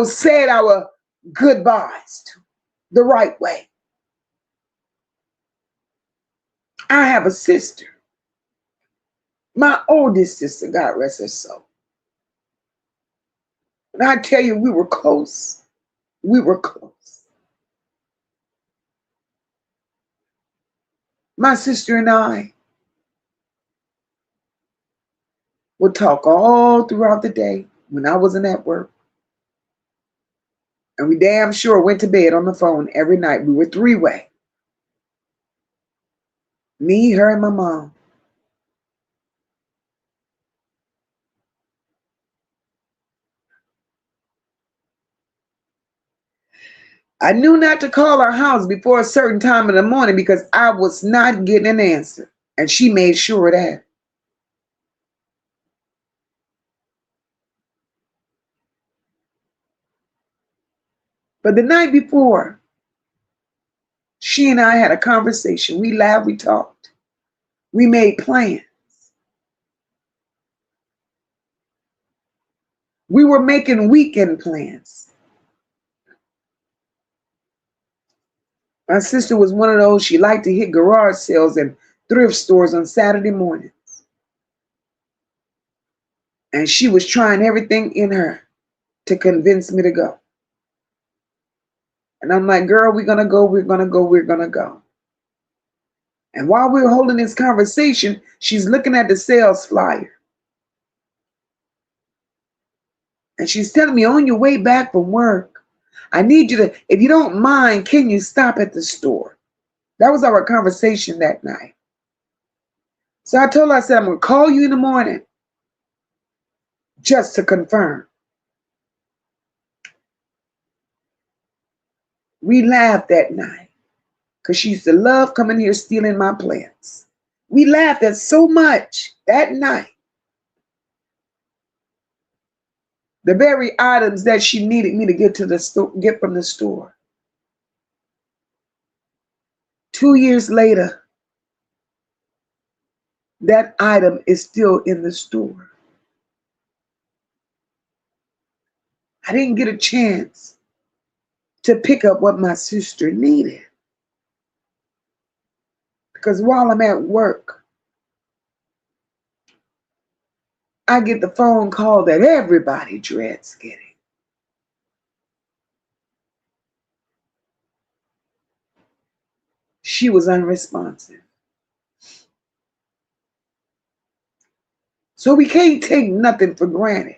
said our goodbyes to the right way. I have a sister, my oldest sister, God rest her soul. And I tell you, we were close. We were close. My sister and I would talk all throughout the day when I wasn't at work. And we damn sure went to bed on the phone every night. We were three-way. Me, her, and my mom. I knew not to call our house before a certain time in the morning because I was not getting an answer. And she made sure of that. But the night before, she and I had a conversation. We laughed, we talked. We made plans. We were making weekend plans. My sister was one of those, she liked to hit garage sales and thrift stores on Saturday mornings. And she was trying everything in her to convince me to go. And I'm like, girl, we're going to go, we're going to go, we're going to go. And while we were holding this conversation, she's looking at the sales flyer. And she's telling me, on your way back from work, I need you to, if you don't mind, can you stop at the store? That was our conversation that night. So I told her, I said, I'm going to call you in the morning just to confirm. We laughed that night because she used to love coming here stealing my plants. We laughed at so much that night. The very items that she needed me to get to the store, get from the store. 2 years later, that item is still in the store. I didn't get a chance to pick up what my sister needed. Because while I'm at work, I get the phone call that everybody dreads getting. She was unresponsive. So we can't take nothing for granted.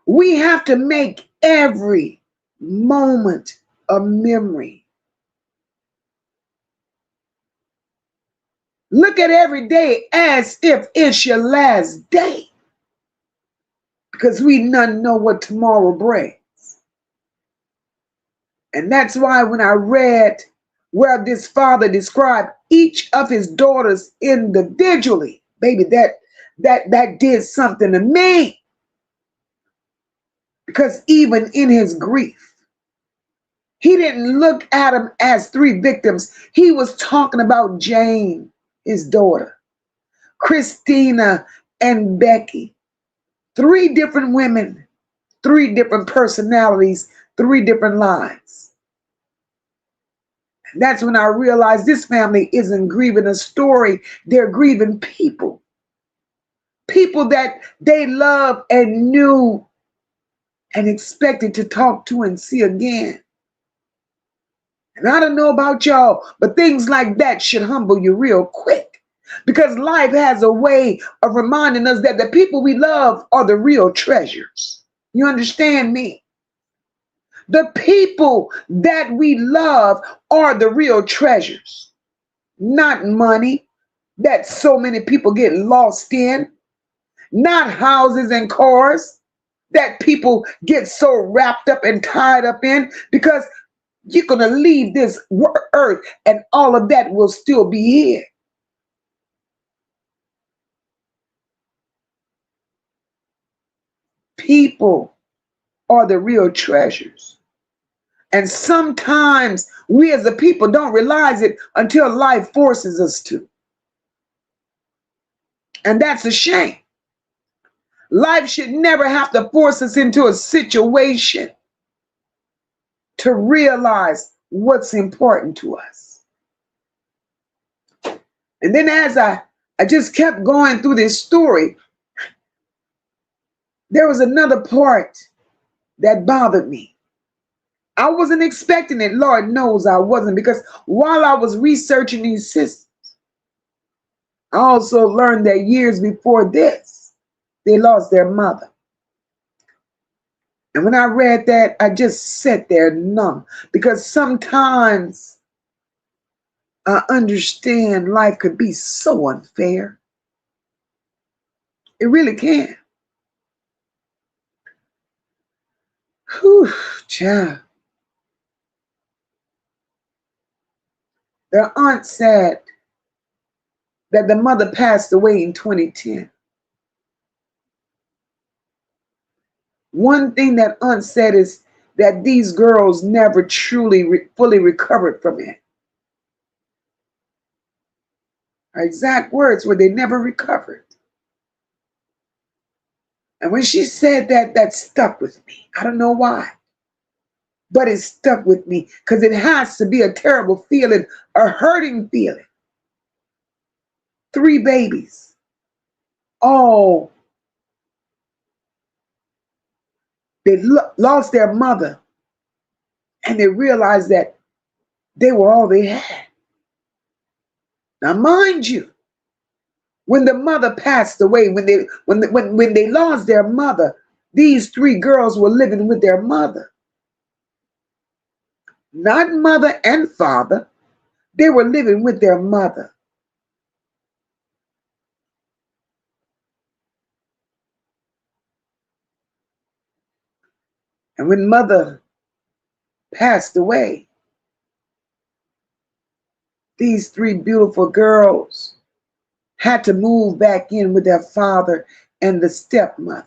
We have to make every moment a memory. Look at every day as if it's your last day. Because we none know what tomorrow brings. And that's why when I read where this father described each of his daughters individually, baby, that did something to me. Because even in his grief, he didn't look at them as three victims. He was talking about Jane, his daughter, Christina and Becky. 3 different women, 3 different personalities, 3 different lives. And that's when I realized this family isn't grieving a story. They're grieving people. People that they love and knew and expected to talk to and see again. And I don't know about y'all, but things like that should humble you real quick, because life has a way of reminding us that the people we love are the real treasures. You understand me? The people that we love are the real treasures, not money that so many people get lost in, not houses and cars that people get so wrapped up and tied up in, because you're going to leave this earth and all of that will still be here. People are the real treasures. And sometimes we as a people don't realize it until life forces us to. And that's a shame. Life should never have to force us into a situation to realize what's important to us. And then as I just kept going through this story, there was another part that bothered me. I wasn't expecting it. Lord knows I wasn't, because while I was researching these systems, I also learned that years before this, they lost their mother. And when I read that, I just sat there numb, because sometimes I understand life could be so unfair. It really can. Whew, child. Their aunt said that the mother passed away in 2010. One thing that aunt said is that these girls never truly fully recovered from it. Her exact words were they never recovered. And when she said that, that stuck with me. I don't know why, but it stuck with me, because it has to be a terrible feeling, a hurting feeling. 3 babies, all they lost their mother, and they realized that they were all they had. Now, mind you, when the mother passed away, when they lost their mother, these 3 girls were living with their mother. Not mother and father. They were living with their mother. And when mother passed away, these 3 beautiful girls had to move back in with their father and the stepmother.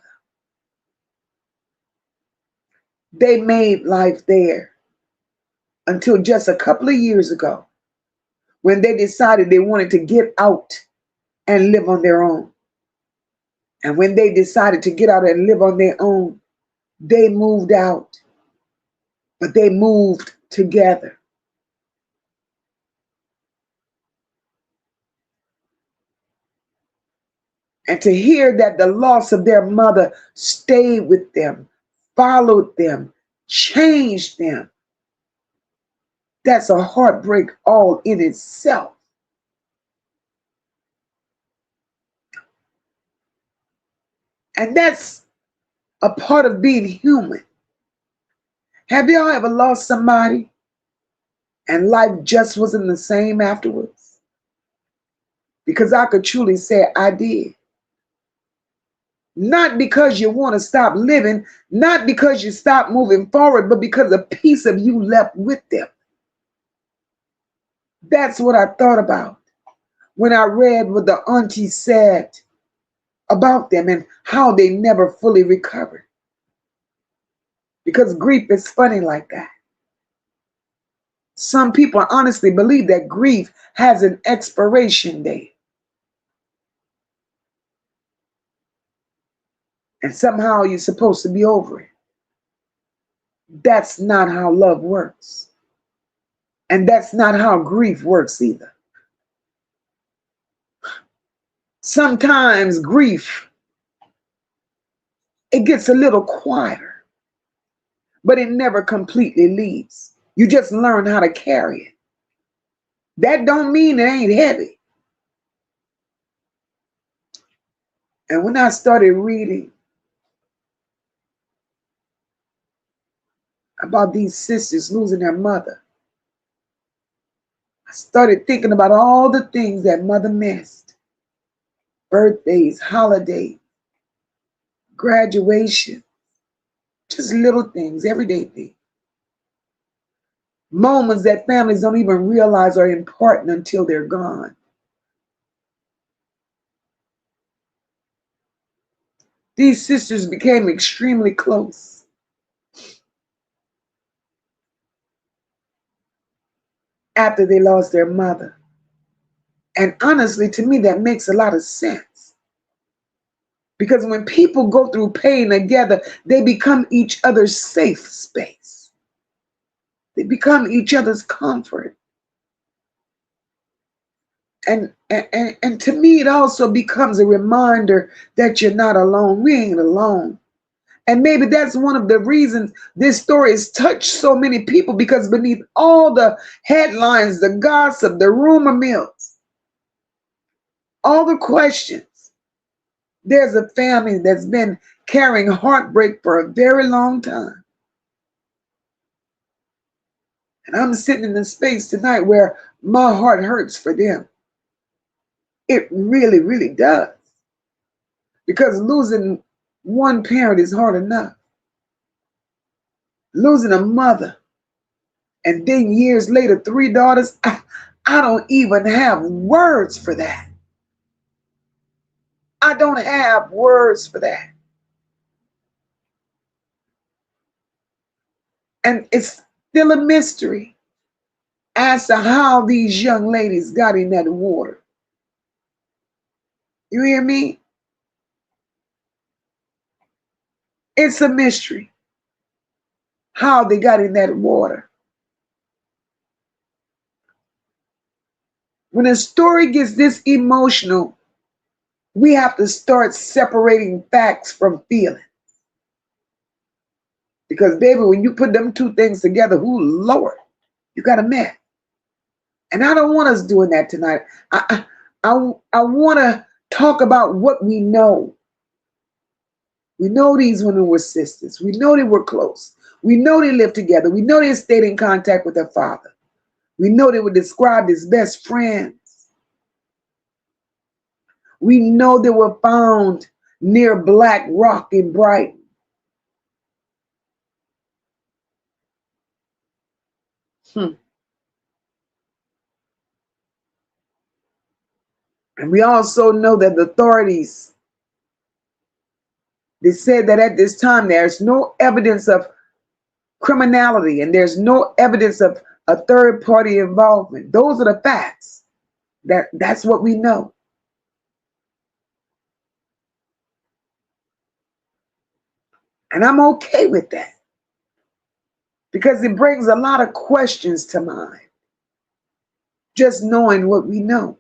They made life there until just a couple of years ago, when they decided they wanted to get out and live on their own. And when they decided to get out and live on their own, they moved out, but they moved together. And to hear that the loss of their mother stayed with them, followed them, changed them, that's a heartbreak all in itself. And that's a part of being human. Have y'all ever lost somebody and life just wasn't the same afterwards? Because I could truly say I did. Not because you want to stop living, not because you stop moving forward, but because a piece of you left with them. That's what I thought about when I read what the auntie said about them and how they never fully recovered. Because grief is funny like that. Some people honestly believe that grief has an expiration date. And somehow you're supposed to be over it. That's not how love works. And that's not how grief works either. Sometimes grief, it gets a little quieter. but it never completely leaves. You just learn how to carry it. That don't mean it ain't heavy. And when I started reading about these sisters losing their mother, I started thinking about all the things that mother missed. Birthdays, holidays, graduation, just little things, everyday things. Moments that families don't even realize are important until they're gone. These sisters became extremely close. After they lost their mother. And honestly, to me, that makes a lot of sense. Because when people go through pain together, they become each other's safe space. They become each other's comfort. And to me, it also becomes a reminder that you're not alone. We ain't alone. And maybe that's one of the reasons this story has touched so many people, because beneath all the headlines, the gossip, the rumor mills, all the questions, there's a family that's been carrying heartbreak for a very long time. And I'm sitting in a space tonight where my heart hurts for them. It really, really does. Because losing one parent is hard enough. Losing a mother, and then years later, 3 daughters, I don't even have words for that. I don't have words for that. And it's still a mystery as to how these young ladies got in that water. You hear me? It's a mystery how they got in that water. When a story gets this emotional, we have to start separating facts from feelings. Because, baby, when you put them two things together, ooh, Lord, you got a mess. And I don't want us doing that tonight. I want to talk about what we know. We know these women were sisters. We know they were close. We know they lived together. We know they stayed in contact with their father. We know they were described as best friends. We know they were found near Black Rock in Brighton. And we also know that the authorities, they said that at this time there's no evidence of criminality and there's no evidence of a third party involvement. Those are the facts. That's what we know. And I'm okay with that, because it brings a lot of questions to mind, just knowing what we know.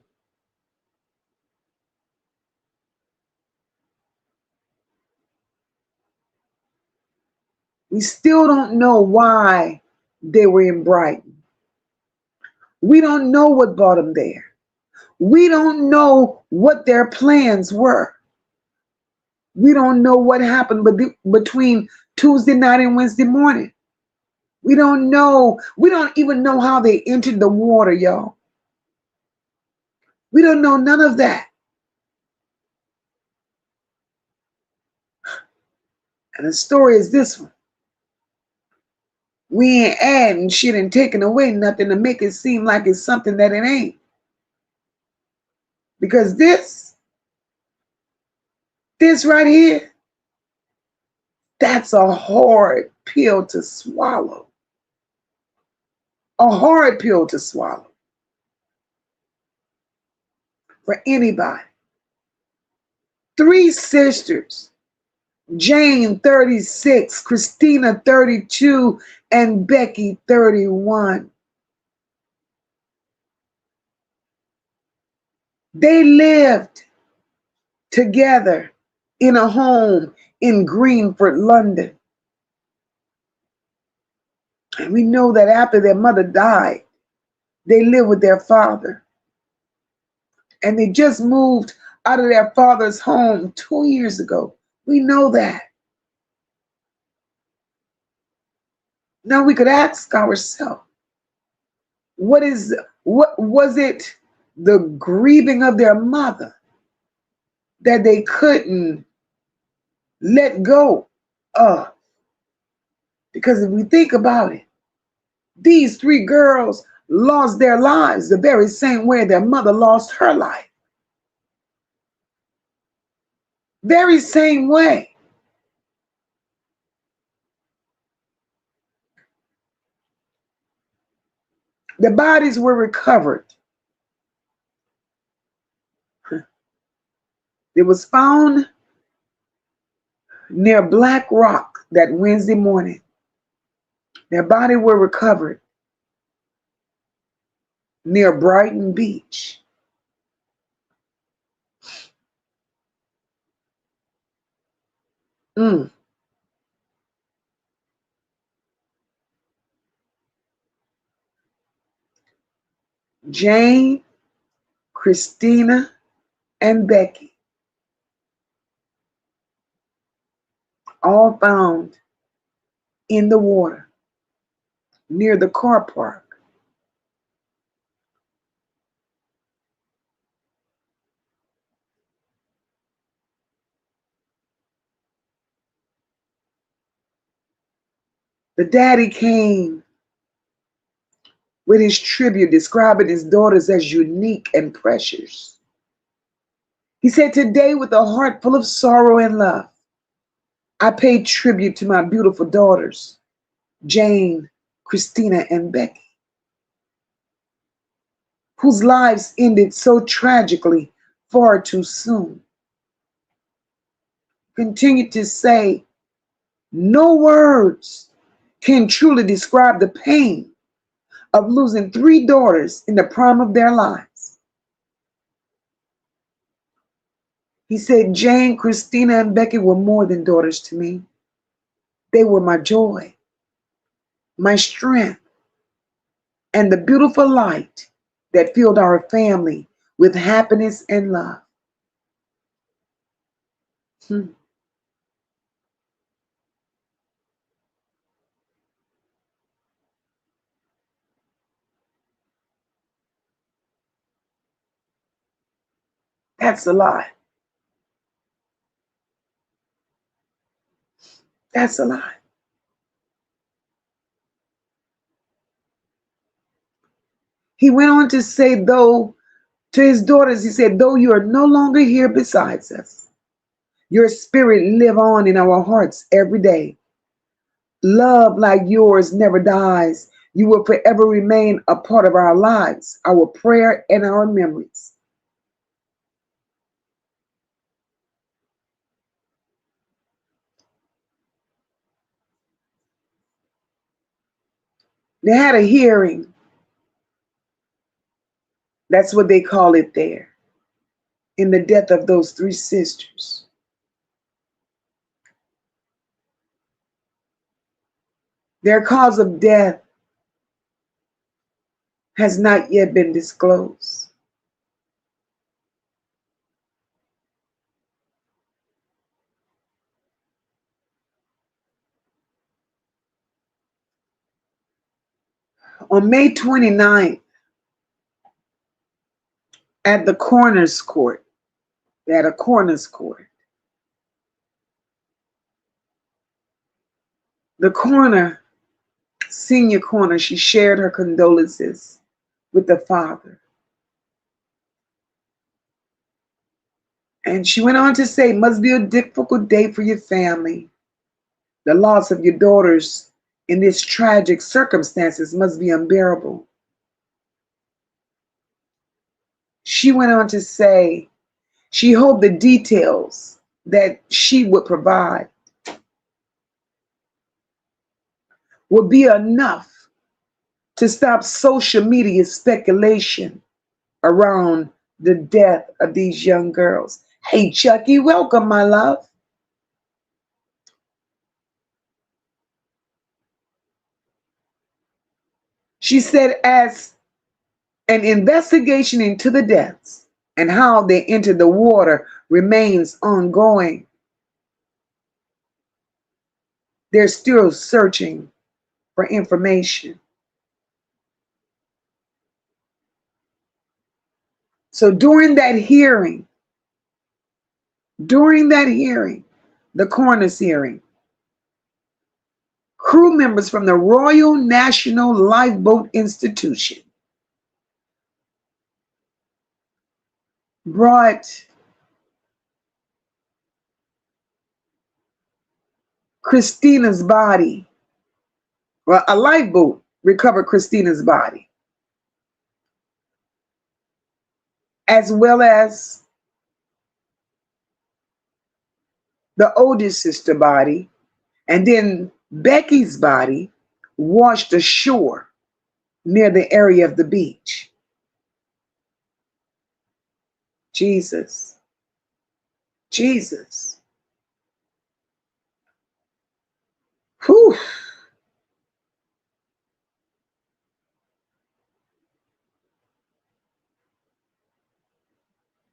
We still don't know why they were in Brighton. We don't know what brought them there. We don't know what their plans were. We don't know what happened between Tuesday night and Wednesday morning. We don't know. We don't even know how they entered the water, y'all. We don't know none of that. And the story is this one. We ain't adding shit and taking away nothing to make it seem like it's something that it ain't. Because this right here, that's a hard pill to swallow. A hard pill to swallow for anybody. 3 sisters, Jane 36, Christina 32, and Becky 31. They lived together in a home in Greenford, London. And we know that after their mother died, they lived with their father. And they just moved out of their father's home 2 years ago. We know that. Now we could ask ourselves, what was it, the grieving of their mother that they couldn't let go of? Because if we think about it, these 3 girls lost their lives the very same way their mother lost her life. Very same way. The bodies were recovered. It was found near Black Rock that Wednesday morning. Their bodies were recovered near Brighton Beach. Jane, Christina, and Becky, all found in the water near the car park. The daddy came with his tribute, describing his daughters as unique and precious. He said, "Today, with a heart full of sorrow and love, I pay tribute to my beautiful daughters, Jane, Christina, and Becky, whose lives ended so tragically far too soon." Continued to say, "No words can truly describe the pain of losing 3 daughters in the prime of their lives." He said, "Jane, Christina, and Becky were more than daughters to me. They were my joy, my strength, and the beautiful light that filled our family with happiness and love." Hmm. That's a lie. That's a lie. He went on to say, though, to his daughters, he said, "Though you are no longer here besides us, your spirit live on in our hearts every day. Love like yours never dies. You will forever remain a part of our lives, our prayer, and our memories." They had a hearing. That's what they call it there, in the death of those 3 sisters. Their cause of death has not yet been disclosed. On May 29th, at the coroner's court, they had a coroner's court. The coroner, senior coroner, she shared her condolences with the father. And she went on to say, "It must be a difficult day for your family. The loss of your daughters in this tragic circumstances must be unbearable." She went on to say she hoped the details that she would provide would be enough to stop social media speculation around the death of these young girls. Hey, Chucky, welcome, my love. She said, as an investigation into the deaths and how they entered the water remains ongoing, they're still searching for information. So during that hearing, the coroner's hearing, crew members from the Royal National Lifeboat Institution brought Christina's body. Well, a lifeboat recovered Christina's body, as well as the oldest sister body, and then Becky's body washed ashore near the area of the beach. Jesus. Whew.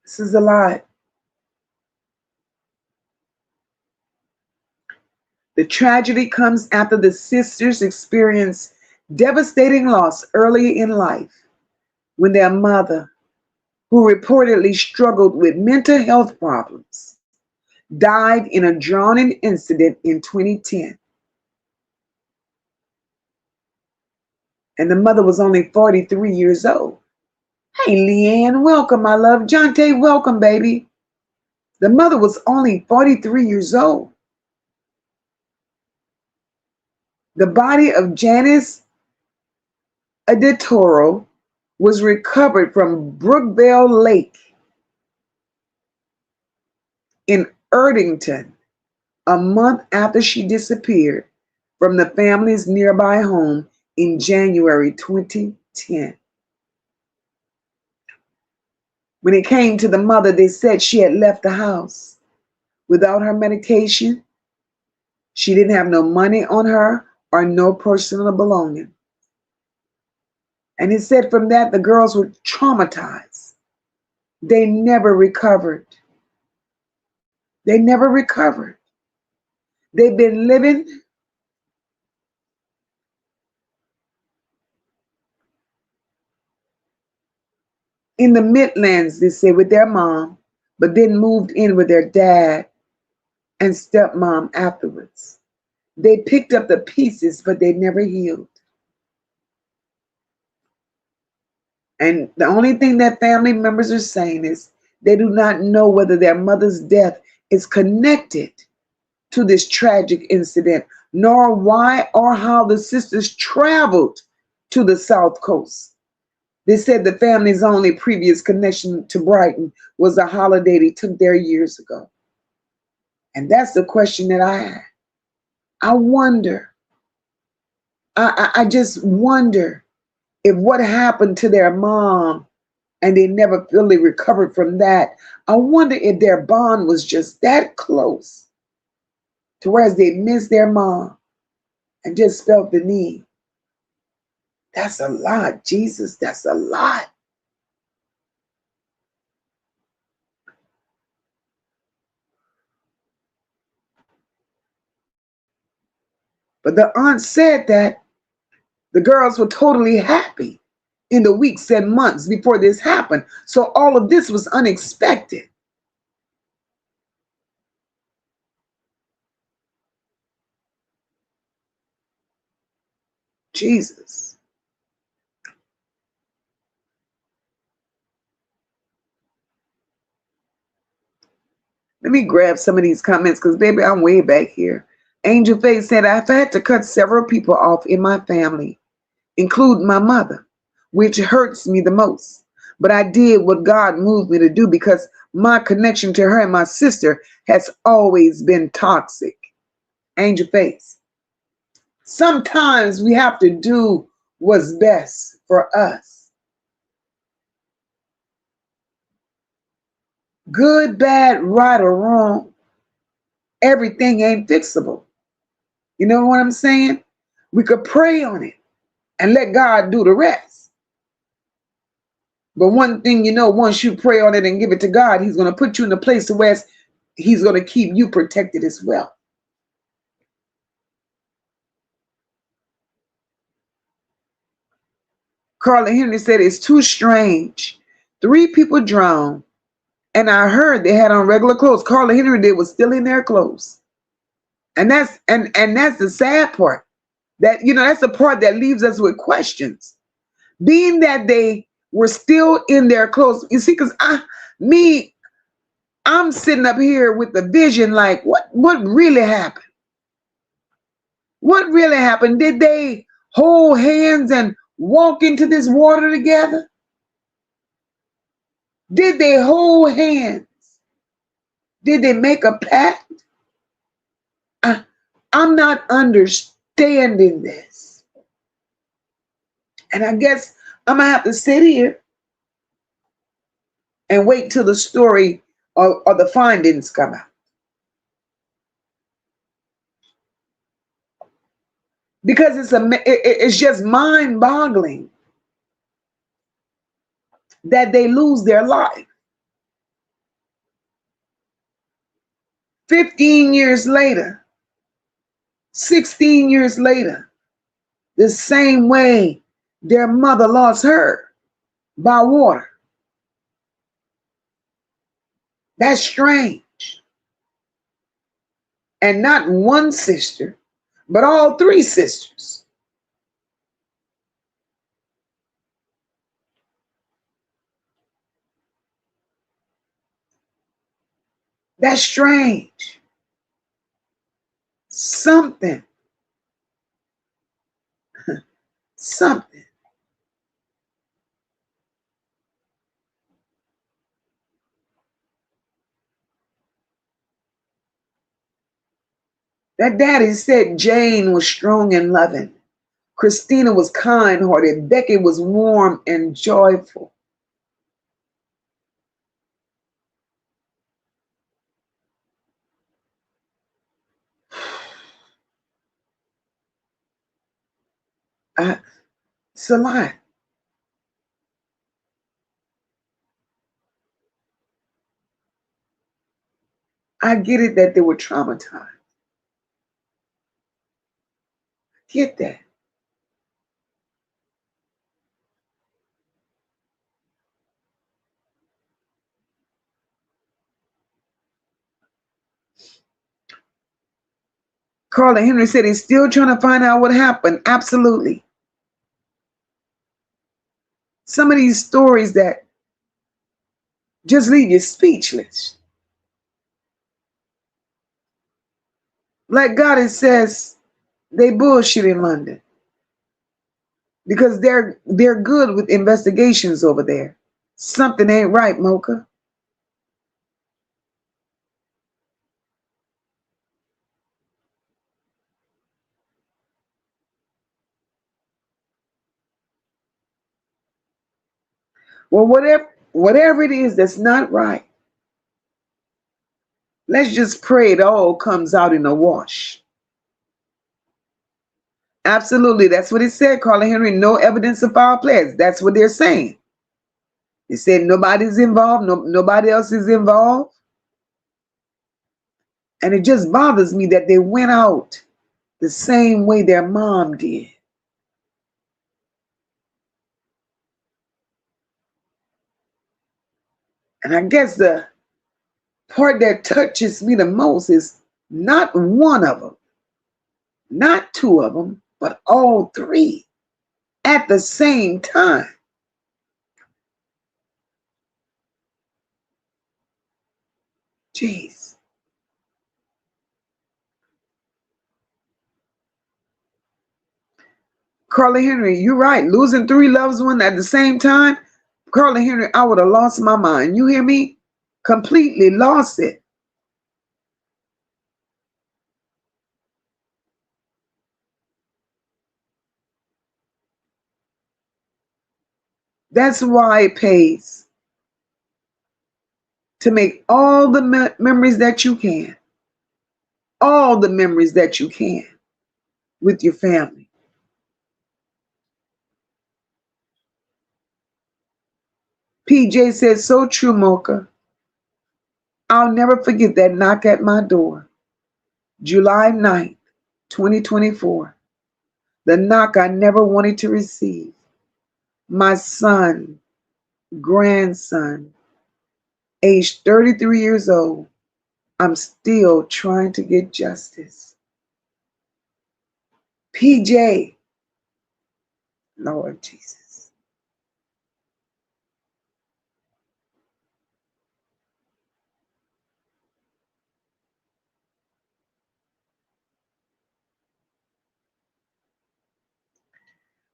This is a lot. The tragedy comes after the sisters experienced devastating loss early in life when their mother, who reportedly struggled with mental health problems, died in a drowning incident in 2010. And the mother was only 43 years old. Hey, Leanne, welcome, my love. Jonte, welcome, baby. The mother was only 43 years old. The body of Jane Adetoro was recovered from Brookvale Lake in Erdington a month after she disappeared from the family's nearby home in January 2010. When it came to the mother, they said she had left the house without her medication. She didn't have no money on her or no personal belonging. And it said from that the girls were traumatized. They never recovered. They've been living in the Midlands, they say, with their mom, but then moved in with their dad and stepmom afterwards. They picked up the pieces, but they never healed. And the only thing that family members are saying is they do not know whether their mother's death is connected to this tragic incident, nor why or how the sisters traveled to the South Coast. They said the family's only previous connection to Brighton was a holiday they took there years ago. And that's the question that I have. I wonder, I just wonder if what happened to their mom and they never fully recovered from that, I wonder if their bond was just that close to whereas they missed their mom and just felt the need. That's a lot, Jesus, that's a lot. But the aunt said that the girls were totally happy in the weeks and months before this happened. So all of this was unexpected. Jesus. Let me grab some of these comments because, baby, I'm way back here. Angel Faith said, I've had to cut several people off in my family, including my mother, which hurts me the most. But I did what God moved me to do because my connection to her and my sister has always been toxic. Angel Faith. Sometimes we have to do what's best for us. Good, bad, right, or wrong, everything ain't fixable. You know what I'm saying? We could pray on it. and let God do the rest. But one thing you know, once you pray on it and give it to God, he's going to put you in a place where he's going to keep you protected as well. Carla Henry said, it's too strange. 3 people drowned, and I heard they had on regular clothes. Carla Henry did was still in their clothes. And that's the sad part. That, that's the part that leaves us with questions. Being that they were still in their clothes. You see, because I'm sitting up here with the vision like, what really happened? What really happened? Did they hold hands and walk into this water together? Did they hold hands? Did they make a pact? I'm not understanding this. And I guess I'm going to have to sit here and wait till the story or the findings come out. Because it's just mind-boggling that they lose their life. 15 years later, 16 years later, the same way their mother lost her, by water. That's strange. And not one sister, but all 3 sisters. That's strange. Something. That daddy said Jane was strong and loving. Christina was kind-hearted. Becky was warm and joyful. It's a lot. I get it that they were traumatized. Get that. Carla Henry said he's still trying to find out what happened. Absolutely. Some of these stories that just leave you speechless. Like God says, they bullshit in London because they're good with investigations over there. Something ain't right, MOCA. Well, whatever it is that's not right, let's just pray it all comes out in a wash. Absolutely, that's what it said, Carla Henry. No evidence of foul play. That's what they're saying. They said nobody's involved, nobody else is involved. And it just bothers me that they went out the same way their mom did. And I guess the part that touches me the most is not one of them, not 2 of them, but all 3 at the same time. Jeez. Carla Henry, you're right. Losing 3 loved ones at the same time. Carla Henry, I would have lost my mind. You hear me? Completely lost it. That's why it pays to make all the memories that you can. All the memories that you can with your family. PJ said, so true, Mocha. I'll never forget that knock at my door. July 9th, 2024. The knock I never wanted to receive. My son, grandson, aged 33 years old. I'm still trying to get justice. PJ, Lord Jesus.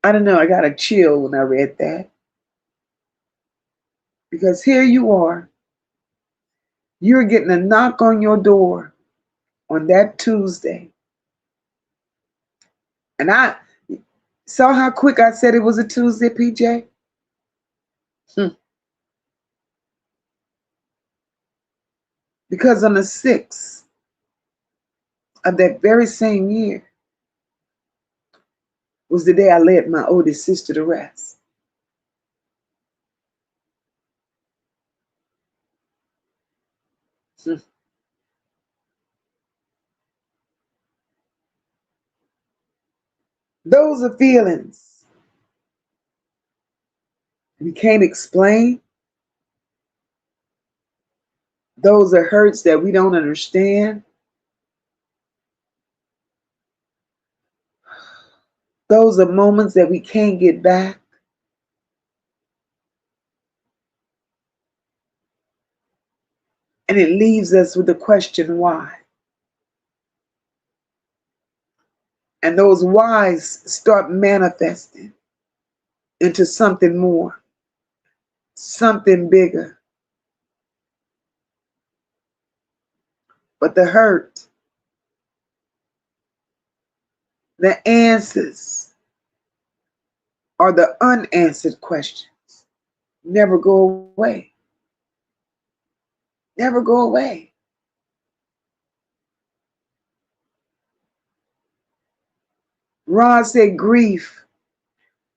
I don't know, I got a chill when I read that. Because here you are. You're getting a knock on your door on that Tuesday. And I saw how quick I said it was a Tuesday, PJ. Because on the 6th of that very same year was the day I laid my oldest sister to rest. Those are feelings we can't explain. Those are hurts that we don't understand. Those are moments that we can't get back. And it leaves us with the question, why? And those whys start manifesting into something more, something bigger. But the hurt, the answers, or the unanswered questions never go away. Never go away. Rod said grief,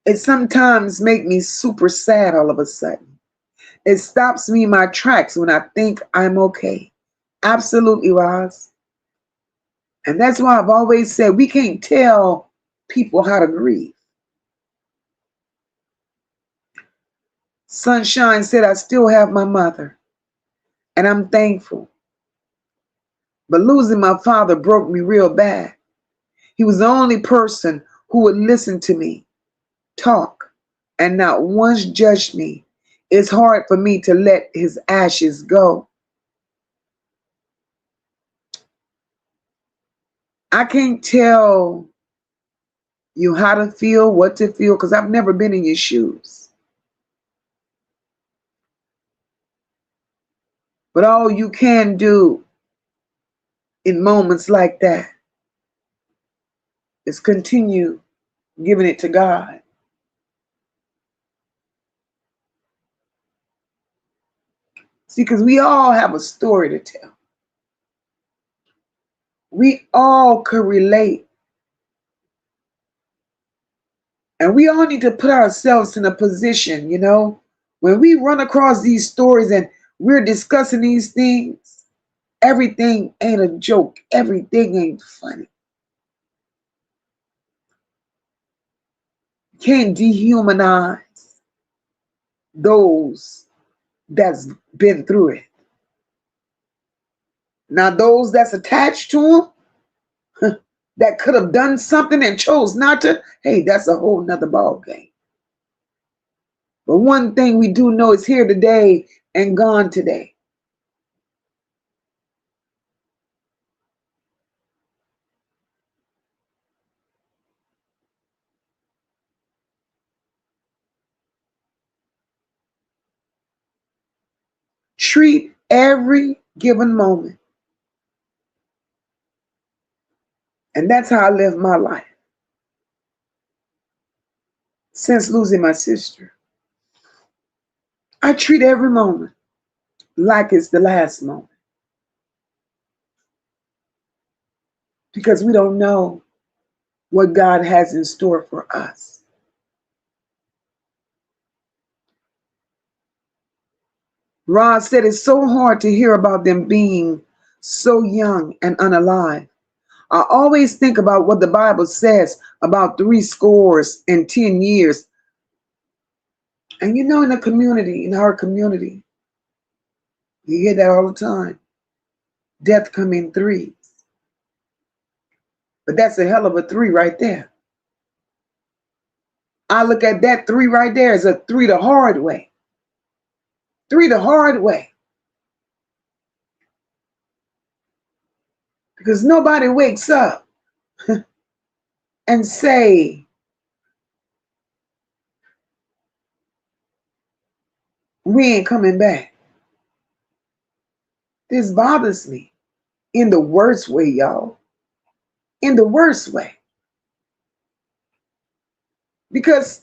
it sometimes makes me super sad all of a sudden. It stops me in my tracks when I think I'm okay. Absolutely, Roz. And that's why I've always said we can't tell people how to grieve. Sunshine said, I still have my mother, and I'm thankful. But losing my father broke me real bad. He was the only person who would listen to me, talk, and not once judge me. It's hard for me to let his ashes go. I can't tell you how to feel, what to feel, because I've never been in your shoes. But all you can do in moments like that is continue giving it to God. See, because we all have a story to tell. We all could relate. And we all need to put ourselves in a position, when we run across these stories and we're discussing these things, everything ain't a joke. Everything ain't funny. You can't dehumanize those that's been through it. Now, those that's attached to them, that could have done something and chose not to, hey, that's a whole nother ball game. But one thing we do know is here today and gone today. Treat every given moment. And that's how I live my life. Since losing my sister, I treat every moment like it's the last moment. Because we don't know what God has in store for us. Rod said it's so hard to hear about them being so young and unalive. I always think about what the Bible says about 10 years. And you know, in the community, in our community, you hear that all the time. Death come in threes. But that's a hell of a three right there. I look at that three right there as a three the hard way. Three the hard way. Because nobody wakes up and say, we ain't coming back. This bothers me in the worst way, y'all. In the worst way. Because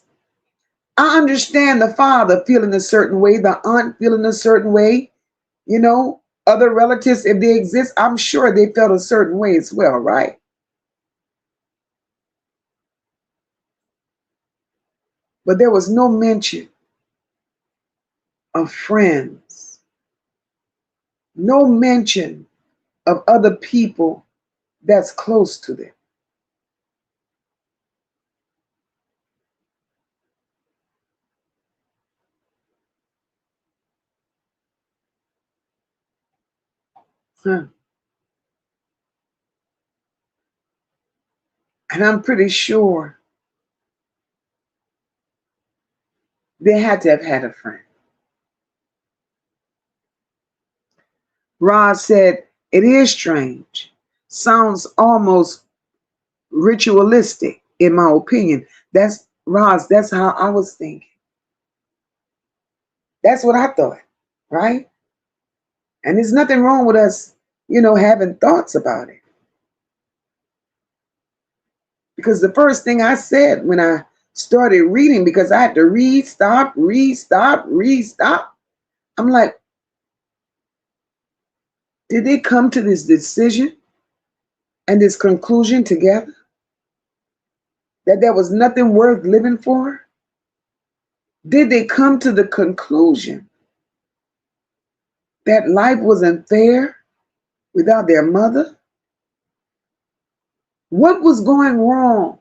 I understand the father feeling a certain way, the aunt feeling a certain way, you know, other relatives, if they exist, I'm sure they felt a certain way as well, right? But there was no mention of friends, no mention of other people that's close to them. Huh. And I'm pretty sure they had to have had a friend. Rod said, it is strange. Sounds almost ritualistic, in my opinion. That's Roz, that's how I was thinking. That's what I thought, right? And there's nothing wrong with us, you know, having thoughts about it. Because the first thing I said when I started reading, because I had to read, stop, I'm like, did they come to this decision and this conclusion together? That there was nothing worth living for? Did they come to the conclusion that life wasn't fair without their mother? What was going wrong?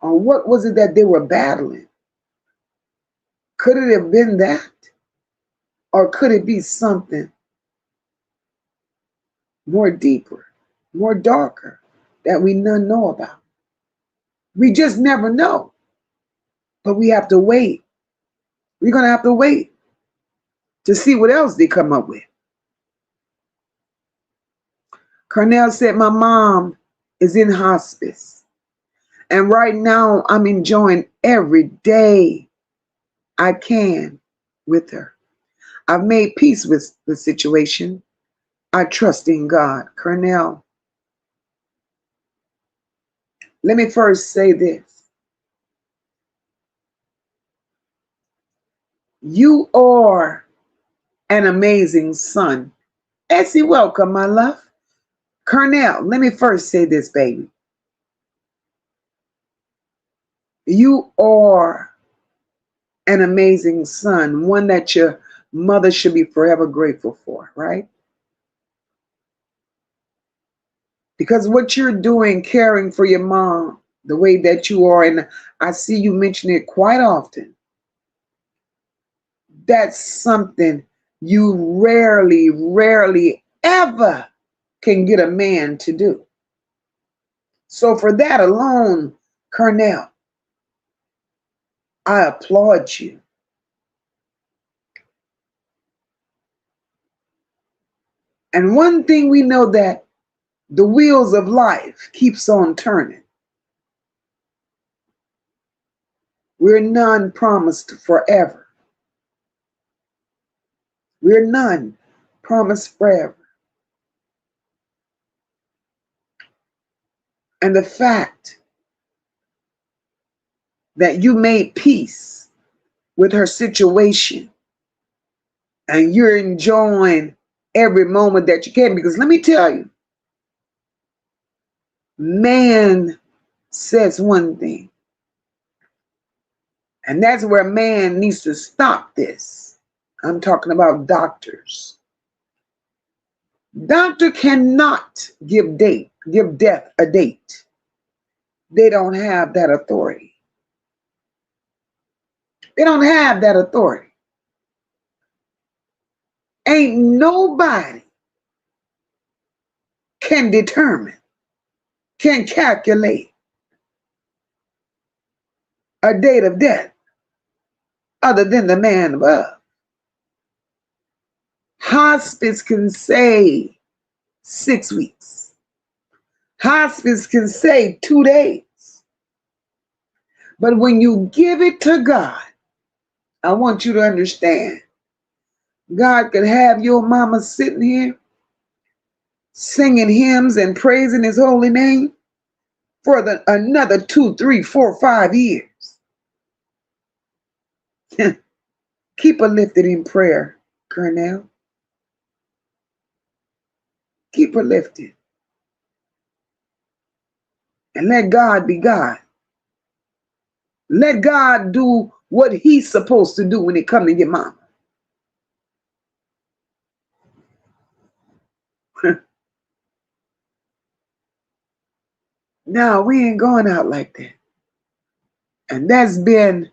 Or what was it that they were battling? Could it have been that? Or could it be something more deeper, more darker that we none know about? We just never know. But we have to wait. We're going to have to wait to see what else they come up with. Cornell said, my mom is in hospice. And right now I'm enjoying every day I can with her. I've made peace with the situation. I trust in God. Cornell, let me first say this. You are an amazing son. Essie, welcome, my love. Cornell, let me first say this, baby. You are an amazing son, one that your mother should be forever grateful for, right? Because what you're doing, caring for your mom, the way that you are, and I see you mention it quite often, that's something you rarely ever can get a man to do. So for that alone, Cornell, I applaud you. And one thing we know, that the wheels of life keeps on turning. We're none promised forever. We're none promised forever. And the fact that you made peace with her situation and you're enjoying every moment that you can, because let me tell you, man says one thing, and that's where man needs to stop this. I'm talking about doctors. Doctor cannot give death a date. They don't have that authority. They don't have that authority. Ain't nobody can determine, can calculate a date of death other than the man above. Hospice can say 6 weeks. Hospice can say 2 days. But when you give it to God, I want you to understand, God could have your mama sitting here singing hymns and praising his holy name for another 2, 3, 4, 5 years. Keep her lifted in prayer, Cornell. Keep her lifted. And let God be God. Let God do what he's supposed to do when it comes to your mama. No, we ain't going out like that. And that's been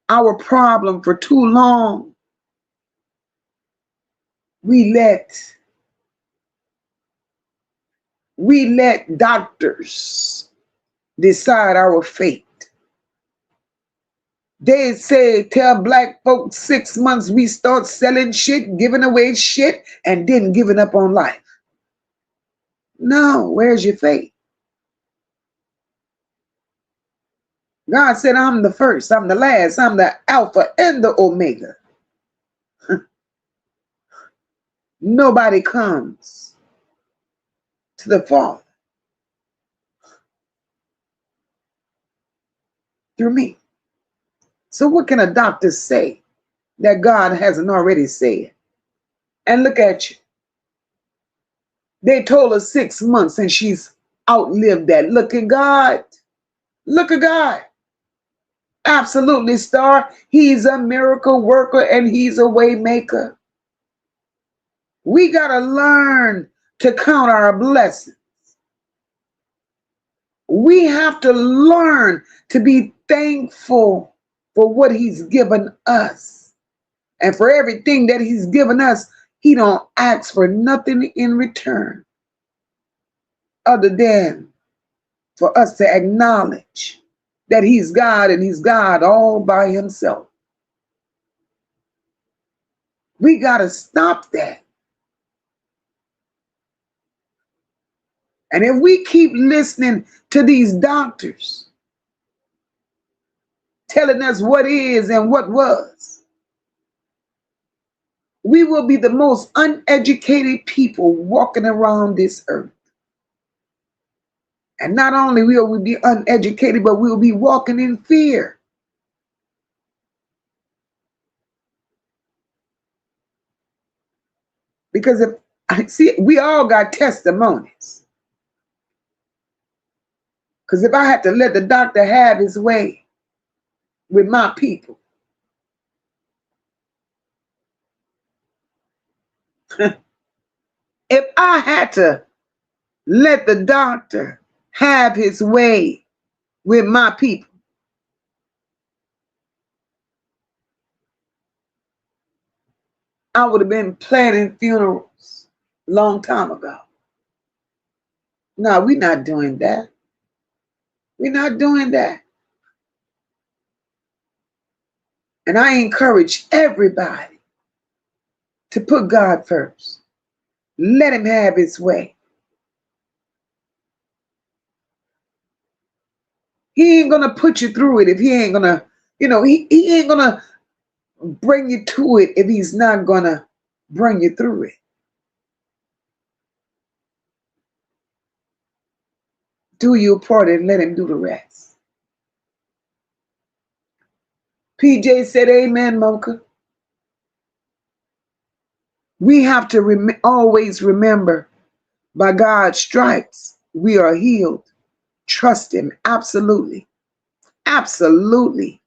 our problem for too long. We let doctors decide our fate. They say, tell black folks 6 months we start selling shit, giving away shit, and then giving up on life. No, where's your faith? God said, I'm the first, I'm the last, I'm the Alpha and the Omega. Nobody comes to the Father through me. So what can a doctor say that God hasn't already said? And look at you. They told her 6 months and she's outlived that. Look at God. Look at God. Absolutely, Star. He's a miracle worker and he's a way maker. We got to learn to count our blessings. We have to learn to be thankful for what he's given us. And for everything that he's given us, he don't ask for nothing in return other than for us to acknowledge that he's God and he's God all by himself. We got to stop that. And if we keep listening to these doctors telling us what is and what was, we will be the most uneducated people walking around this earth. And not only will we be uneducated, but we'll be walking in fear. Because if I see, we all got testimonies. Because if I had to let the doctor have his way with my people, if I had to let the doctor have his way with my people, I would have been planning funerals a long time ago. No, we're not doing that. We're not doing that. And I encourage everybody to put God first. Let him have his way. He ain't gonna put you through it if he ain't gonna, he ain't gonna bring you to it if he's not gonna bring you through it. Do your part and let him do the rest. PJ said, amen, MOCA. We have to always remember, by God's stripes, we are healed. Trust him. Absolutely. Absolutely.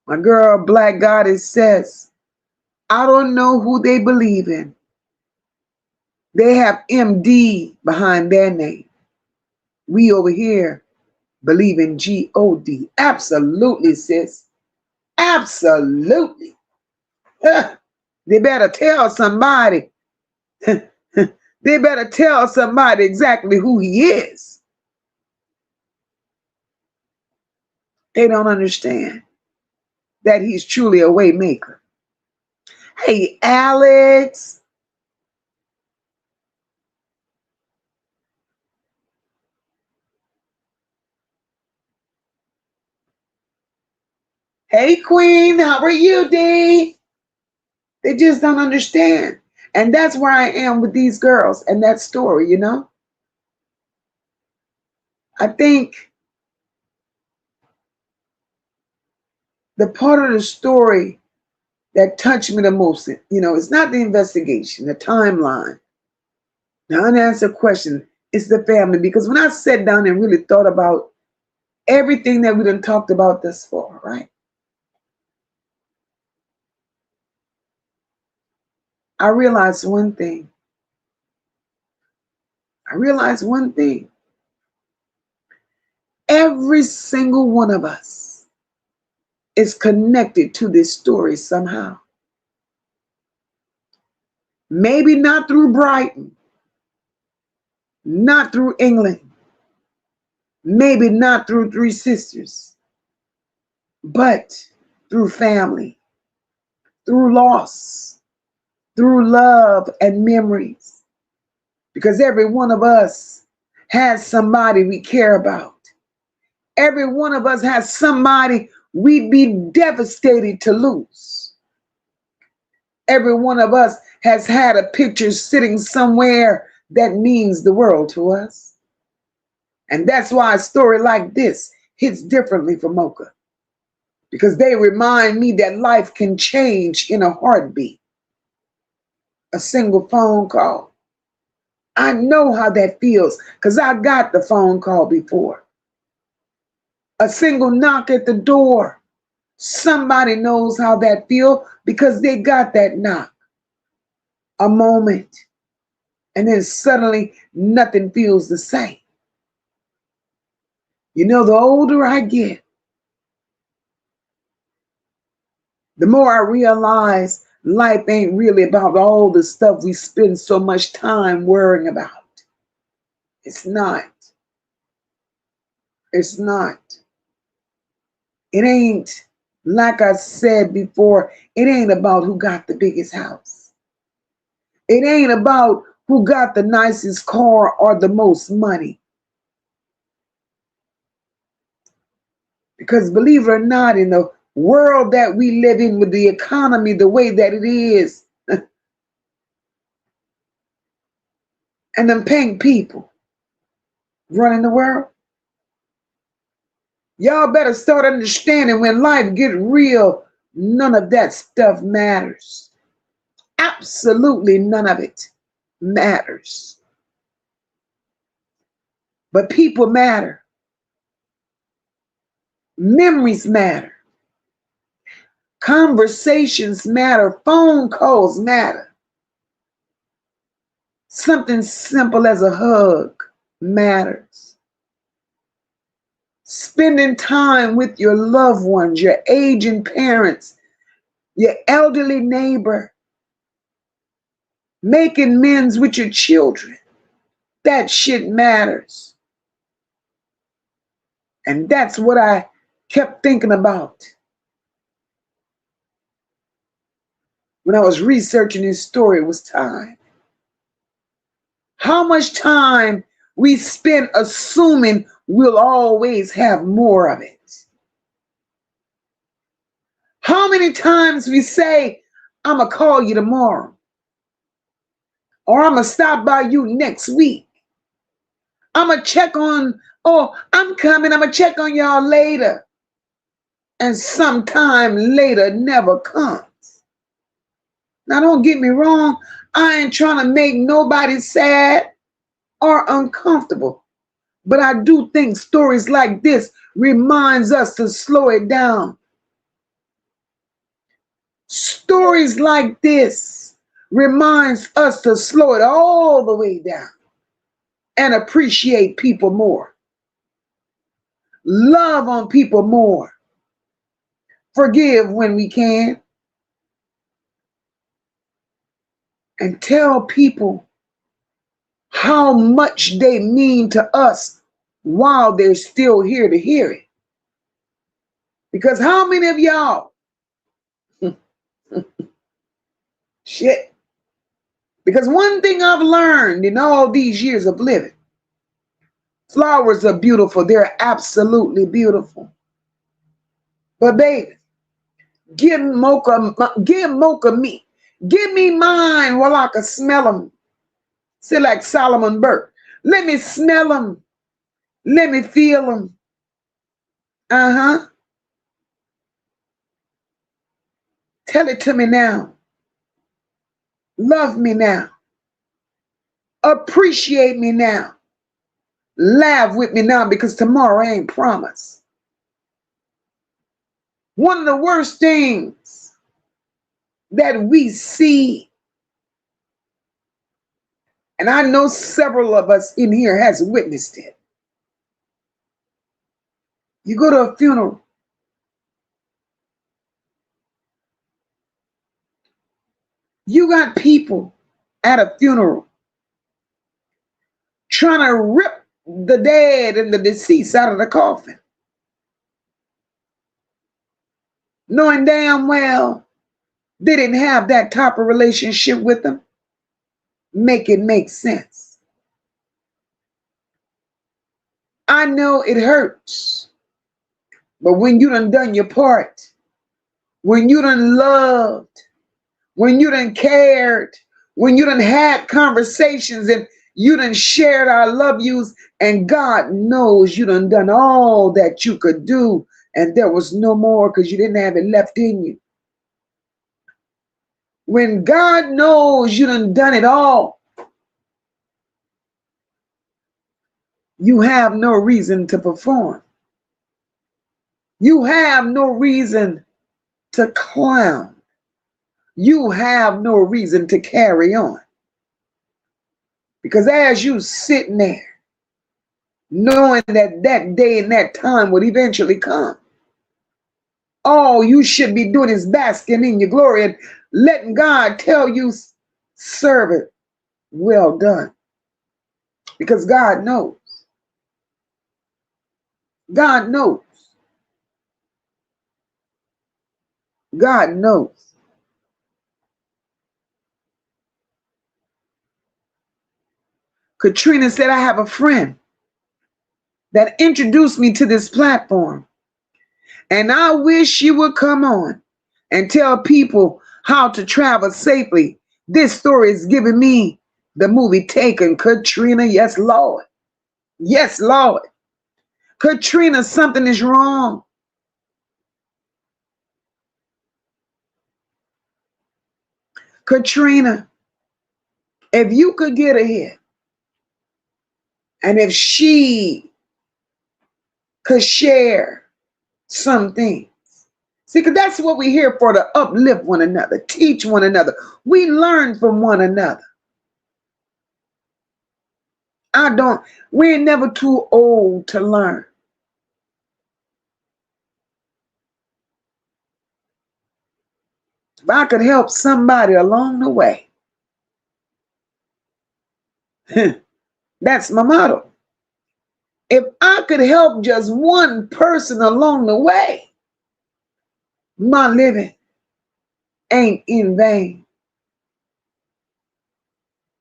My girl, Black Goddess says, I don't know who they believe in. They have MD behind their name. We over here believe in God. Absolutely, sis. Absolutely. They better tell somebody. They better tell somebody exactly who he is. They don't understand that he's truly a way maker. Hey, Alex. Hey, Queen. How are you, Dee? They just don't understand. And that's where I am with these girls and that story, you know? I think the part of the story that touched me the most, you know, it's not the investigation, the timeline, the unanswered question, it's the family. Because when I sat down and really thought about everything that we done talked about thus far, right? I realized one thing. Every single one of us is connected to this story somehow. Maybe not through Brighton, not through England, maybe not through Three Sisters, but through family, through loss, through love and memories. Because every one of us has somebody we care about. Every one of us has somebody we'd be devastated to lose. Every one of us has had a picture sitting somewhere that means the world to us. And that's why a story like this hits differently for MOCA. Because they remind me that life can change in a heartbeat. A single phone call. I know how that feels because I got the phone call before. A single knock at the door. Somebody knows how that feels because they got that knock. A moment. And then suddenly nothing feels the same. You know, the older I get, the more I realize life ain't really about all the stuff we spend so much time worrying about. It's not. It's not. It ain't, like I said before, it ain't about who got the biggest house. It ain't about who got the nicest car or the most money. Because believe it or not, in the world that we live in with the economy the way that it is, and them pink people running the world, y'all better start understanding when life get real, none of that stuff matters. Absolutely none of it matters. But people matter. Memories matter. Conversations matter. Phone calls matter. Something simple as a hug matters. Spending time with your loved ones, your aging parents, your elderly neighbor, making amends with your children. That shit matters. And that's what I kept thinking about when I was researching this story. It was time. How much time we spend assuming we'll always have more of it. How many times we say, I'm going to call you tomorrow. Or I'm going to stop by you next week. I'm going to check on, oh, I'm coming. I'm going to check on y'all later. And sometime later never comes. Now, don't get me wrong. I ain't trying to make nobody sad or uncomfortable. But I do think stories like this reminds us to slow it down. Stories Stories like this reminds us to slow it all the way down and appreciate people more. Love on people more. Forgive when we can. And tell people how much they mean to us while they're still here to hear it. Because how many of y'all, shit, because one thing I've learned in all these years of living, flowers are beautiful. They're absolutely beautiful. But baby, give MOCA me. Give me mine while I can smell them. Say like Solomon Burke. Let me smell them. Let me feel them. Uh-huh. Tell it to me now. Love me now. Appreciate me now. Laugh with me now, because tomorrow ain't promised. One of the worst things that we see, and I know several of us in here has witnessed it. You go to a funeral. You got people at a funeral trying to rip the dead and the deceased out of the coffin, knowing damn well they didn't have that type of relationship with them. Make it make sense. I know it hurts, but when you done your part, when you done loved, when you done cared, when you done had conversations and you done shared I love yous, and God knows you done all that you could do, and there was no more because you didn't have it left in you. When God knows you done it all, you have no reason to perform. You have no reason to clown. You have no reason to carry on. Because as you sitting there, knowing that that day and that time would eventually come, all you should be doing is basking in your glory and letting God tell you, servant, well done. Because God knows. God knows. God knows. Katrina said, I have a friend that introduced me to this platform, and I wish you would come on and tell people how to travel safely. This story is giving me the movie Taken. Katrina, yes, Lord. Yes, Lord. Katrina, something is wrong. Katrina, if you could get ahead, and if she could share something. See, because that's what we're here for, to uplift one another, teach one another. We learn from one another. We're never too old to learn. If I could help somebody along the way, that's my motto. If I could help just one person along the way, my living ain't in vain.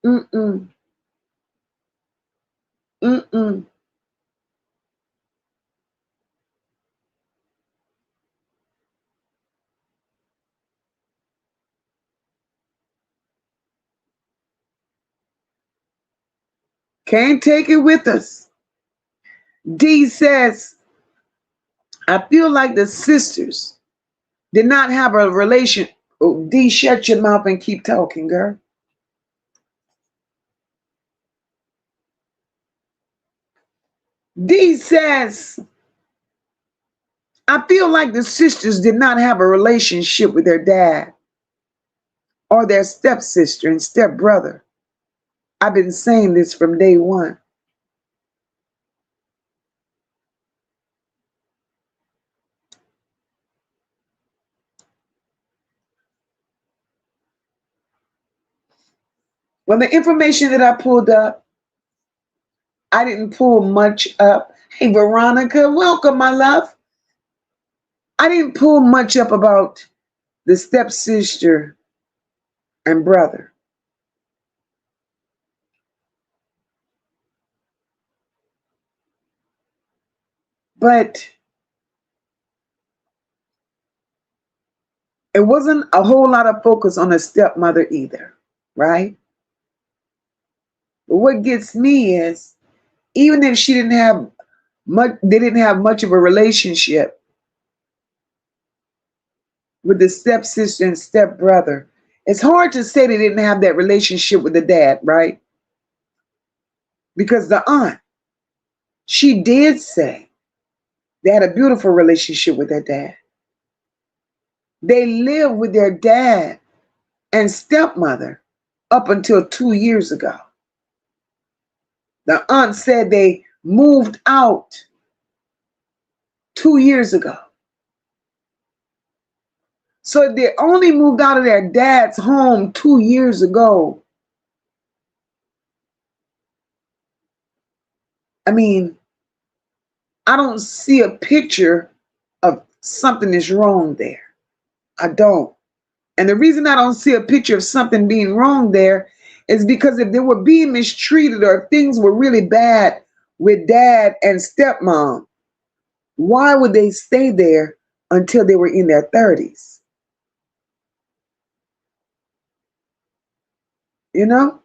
Mm-mm. Mm-mm. Can't take it with us. D says, I feel like the sisters did not have a relation. Oh, D, shut your mouth and keep talking, girl. D says, I feel like the sisters did not have a relationship with their dad. or their stepsister and stepbrother. I've been saying this from day one. Well, the information that I pulled up, I didn't pull much up. Hey, Veronica, welcome, my love. I didn't pull much up about the stepsister and brother. But it wasn't a whole lot of focus on the stepmother either, right? But what gets me is, even if she didn't have much, they didn't have much of a relationship with the stepsister and stepbrother. It's hard to say they didn't have that relationship with the dad, right? Because the aunt, she did say they had a beautiful relationship with their dad. They lived with their dad and stepmother up until 2 years ago. The aunt said they moved out 2 years ago. So if they only moved out of their dad's home 2 years ago, I mean, I don't see a picture of something is wrong there. I don't. And the reason I don't see a picture of something being wrong there is because if they were being mistreated or if things were really bad with dad and stepmom, why would they stay there until they were in their 30s? You know?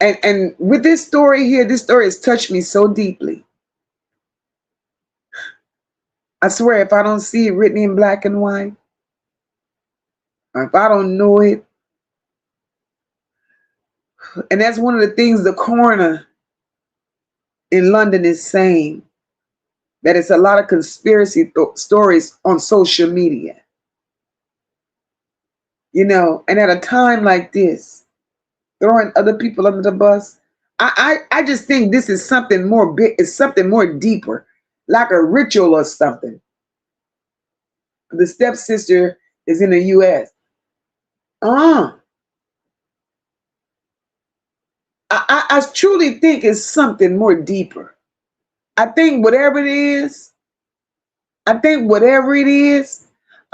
And with this story here, this story has touched me so deeply. I swear, if I don't see it written in black and white, or if I don't know it, and that's one of the things the coroner in London is saying, that it's a lot of conspiracy stories on social media. You know, and at a time like this, throwing other people under the bus, I just think this is something more big, it's something more deeper, like a ritual or something. The stepsister is in the US. I truly think it's something more deeper. I think whatever it is, I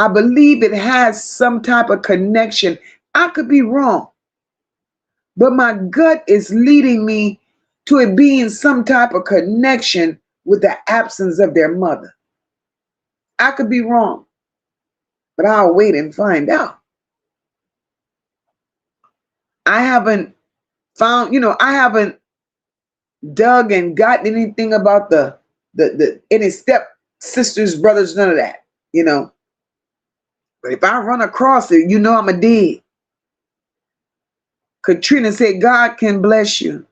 believe it has some type of connection. I could be wrong, but my gut is leading me to it being some type of connection with the absence of their mother. I could be wrong, but I'll wait and find out. I haven't found, I haven't dug and gotten anything about the any step sisters, brothers, none of that, But if I run across it, I'm a dig. Katrina said, God can bless you.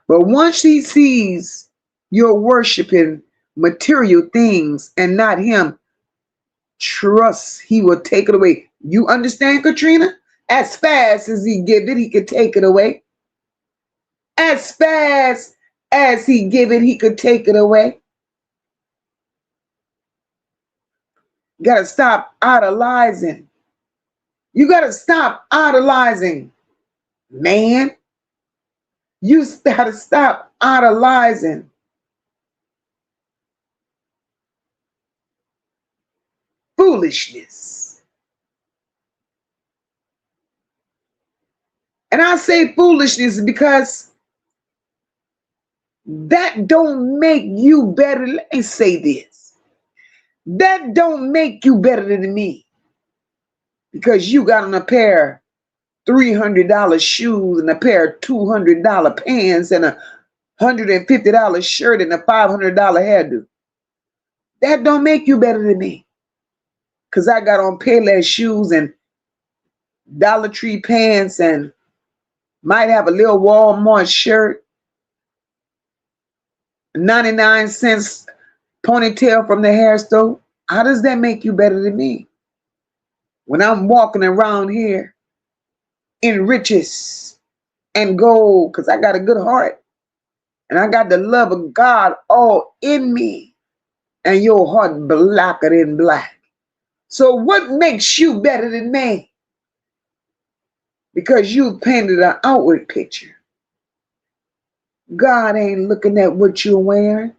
But once he sees you're worshiping material things and not him, trust he will take it away. You understand, Katrina? As fast as he give it, he could take it away. As fast as he give it, he could take it away. You got to stop idolizing. You got to stop idolizing, man. You got to stop idolizing. Foolishness. And I say foolishness because that don't make you better. Let me say this. That don't make you better than me. Because you got on a pair of $300 shoes and a pair of $200 pants and a $150 shirt and a $500 hairdo. That don't make you better than me. Because I got on Payless shoes and Dollar Tree pants and might have a little Walmart shirt, 99 cents ponytail from the hair store. How does that make you better than me? when I'm walking around here in riches and gold, because I got a good heart and I got the love of God all in me, and your heart blacker than black. So what makes you better than me? Because you painted an outward picture. God ain't looking at what you're wearing.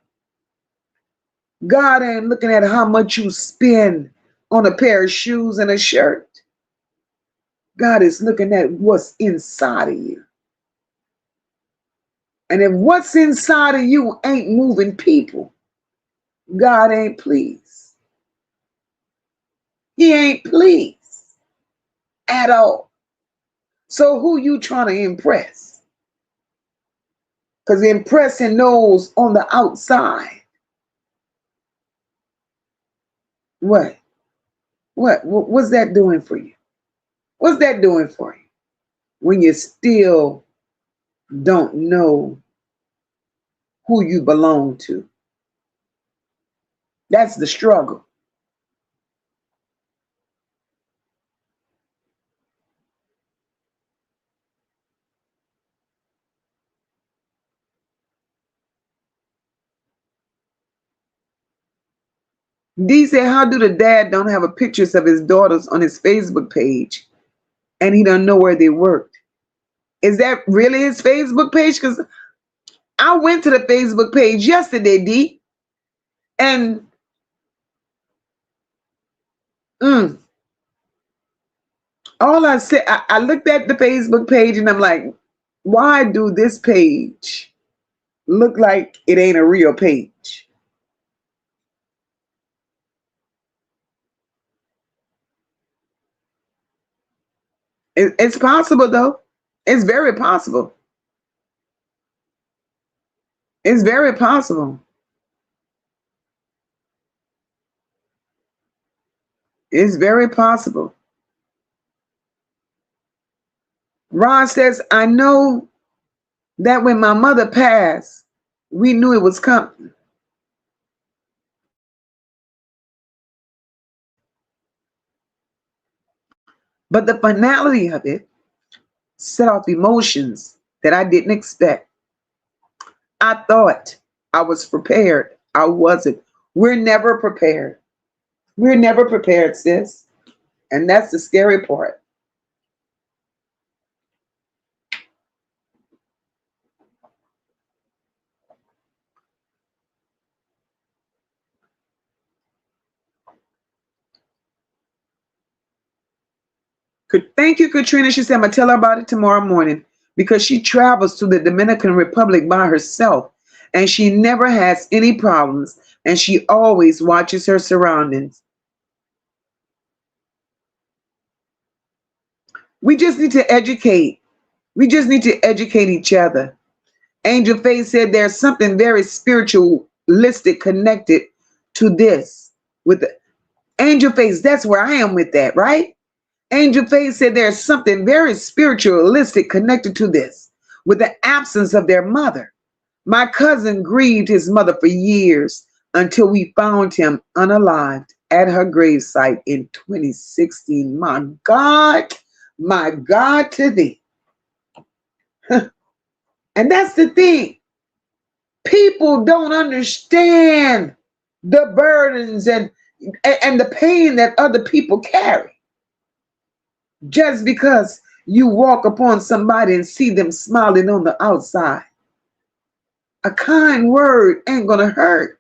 God ain't looking at how much you spend on a pair of shoes and a shirt. God is looking at what's inside of you. And if what's inside of you ain't moving people, God ain't pleased. He ain't pleased at all. So who you trying to impress? Because impressing those on the outside. What's that doing for you? What's that doing for you? When you still don't know who you belong to. That's the struggle. D said, how do the dad don't have a pictures of his daughters on his Facebook page and he don't know where they worked? Is that really his Facebook page? Because I went to the Facebook page yesterday, D, and all I said, I looked at the Facebook page and I'm like, why do this page look like it ain't a real page? It's possible, though. It's very possible. It's very possible. It's very possible. Ron says, I know that when my mother passed, we knew it was coming. But the finality of it set off emotions that I didn't expect. I thought I was prepared. I wasn't. We're never prepared. We're never prepared, sis. And that's the scary part. Thank you, Katrina. She said, I'm going to tell her about it tomorrow morning because she travels to the Dominican Republic by herself and she never has any problems and she always watches her surroundings. We just need to educate. We just need to educate each other. Angel Faith said there's something very spiritualistic connected to this. With the Angel Faith, that's where I am with that, right? Angel Faith said there's something very spiritualistic connected to this, with the absence of their mother. My cousin grieved his mother for years until we found him unalived at her gravesite in 2016. My God to thee. And that's the thing. People don't understand the burdens and the pain that other people carry. Just because you walk upon somebody and see them smiling on the outside, a kind word ain't gonna hurt.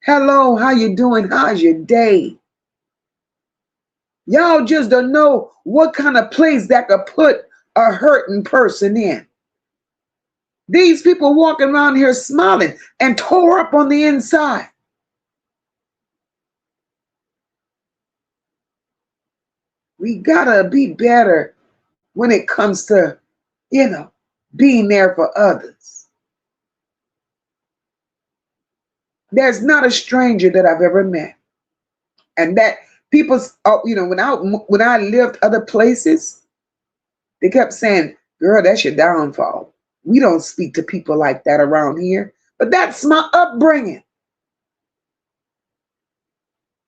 Hello, how you doing? How's your day? Y'all just don't know what kind of place that could put a hurting person in. These people walking around here smiling and tore up on the inside. We gotta be better when it comes to, being there for others. There's not a stranger that I've ever met. And that people, when I lived other places, they kept saying, girl, that's your downfall. We don't speak to people like that around here. But that's my upbringing.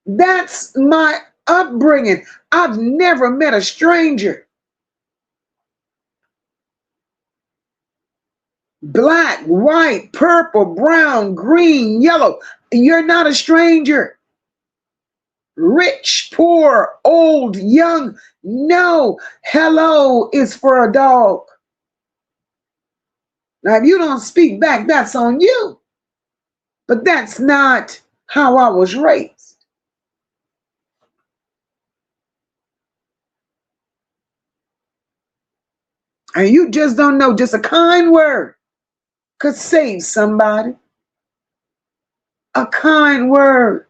That's my upbringing. I've never met a stranger. Black, white, purple, brown, green, yellow. You're not a stranger. Rich, poor, old, young. No. Hello is for a dog. Now, if you don't speak back, that's on you. But that's not how I was raised. And you just don't know, just a kind word could save somebody. A kind word.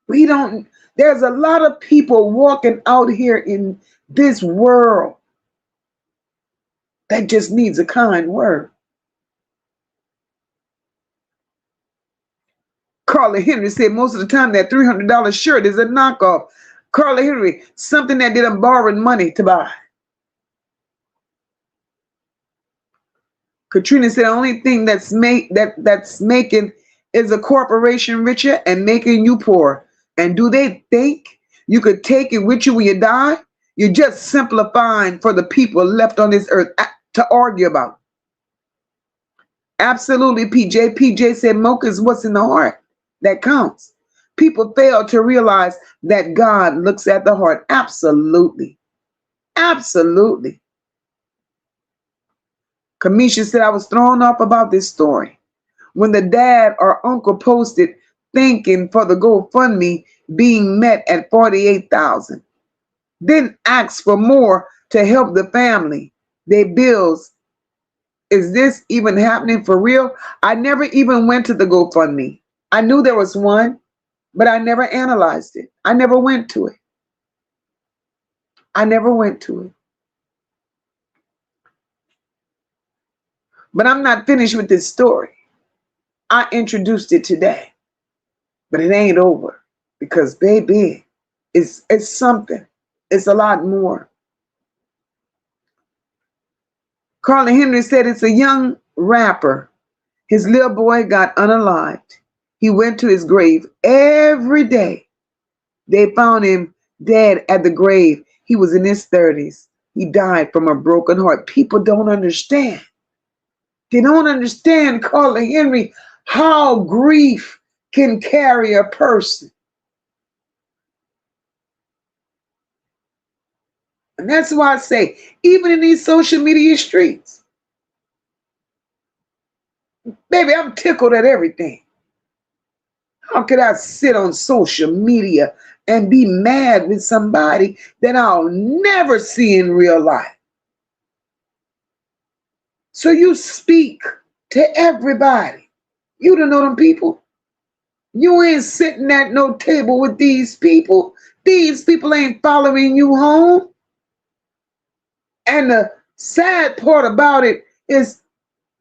There's a lot of people walking out here in this world that just needs a kind word. Carla Henry said most of the time that $300 shirt is a knockoff. Carla Henry, something that they done borrowed money to buy. Katrina said the only thing that's making is a corporation richer and making you poor. And do they think you could take it with you when you die? You're just simplifying for the people left on this earth to argue about. Absolutely, PJ. PJ said MOCA is what's in the heart that counts. People fail to realize that God looks at the heart. Absolutely. Absolutely. Kamisha said, I was thrown off about this story. When the dad or uncle posted thanking for the GoFundMe being met at $48,000, then asked for more to help the family, their bills. Is this even happening for real? I never even went to the GoFundMe. I knew there was one, but I never analyzed it. I never went to it. I never went to it. But I'm not finished with this story. I introduced it today, but it ain't over because, baby, it's something. It's a lot more. Carla Henry said it's a young rapper. His little boy got unalived. He went to his grave every day. They found him dead at the grave. He was in his 30s. He died from a broken heart. People don't understand. They don't understand, Carla Henry, how grief can carry a person. And that's why I say, even in these social media streets, baby, I'm tickled at everything. How could I sit on social media and be mad with somebody that I'll never see in real life? So you speak to everybody. You don't know them people. You ain't sitting at no table with these people. These people ain't following you home. And the sad part about it is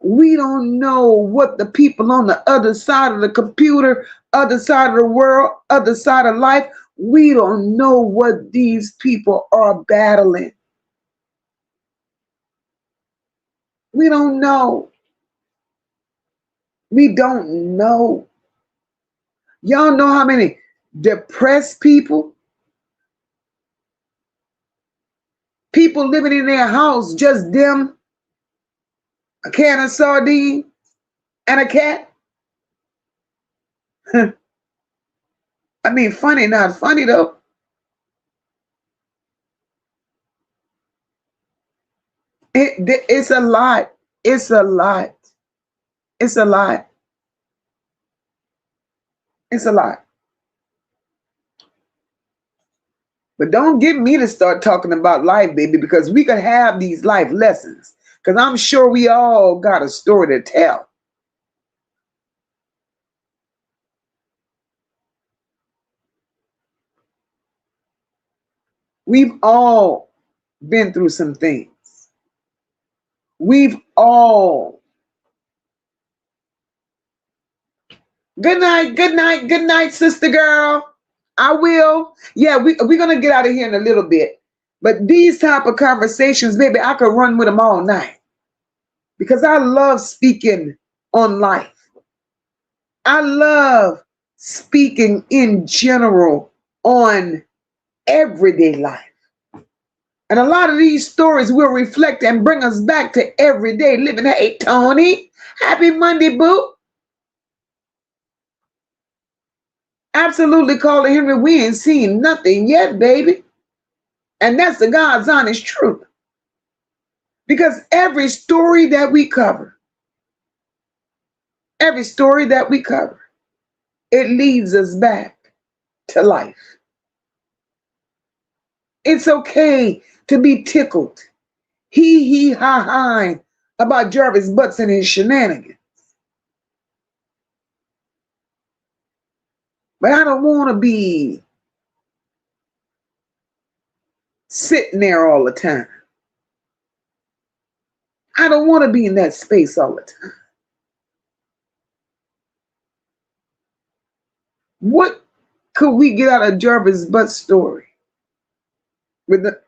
we don't know what the people on the other side of the computer, other side of the world, other side of life, we don't know what these people are battling. We don't know. We don't know. Y'all know how many depressed people living in their house, just them, a can of sardines, and a cat? I mean, funny, not funny though. It's a lot. It's a lot. It's a lot. It's a lot. But don't get me to start talking about life, baby, because we could have these life lessons. Because I'm sure we all got a story to tell. We've all been through some things. We've all. Good night, sister girl. I will. Yeah, we're going to get out of here in a little bit. But these type of conversations, baby, I could run with them all night. Because I love speaking on life. I love speaking in general on everyday life. And a lot of these stories will reflect and bring us back to everyday living. Hey, Tony, happy Monday, boo. Absolutely, calling Henry, we ain't seen nothing yet, baby. And that's the God's honest truth. Because every story that we cover, it leads us back to life. It's okay to be tickled, hee ha ha, about Jarvis Butts and his shenanigans. But I don't want to be sitting there all the time. I don't want to be in that space all the time. What could we get out of Jarvis Butts' story? With the,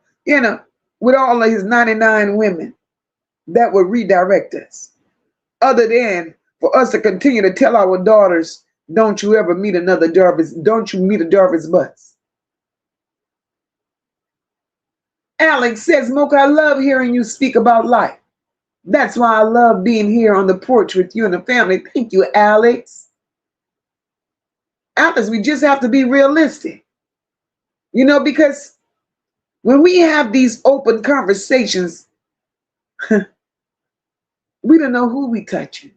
with all of his 99 women that would redirect us, other than for us to continue to tell our daughters, don't you ever meet another Jarvis, don't you meet a Jarvis Butts. Alex says, MOCA, I love hearing you speak about life. That's why I love being here on the porch with you and the family. Thank you, Alex. Alex, we just have to be realistic. Because when we have these open conversations, we don't know who we touching.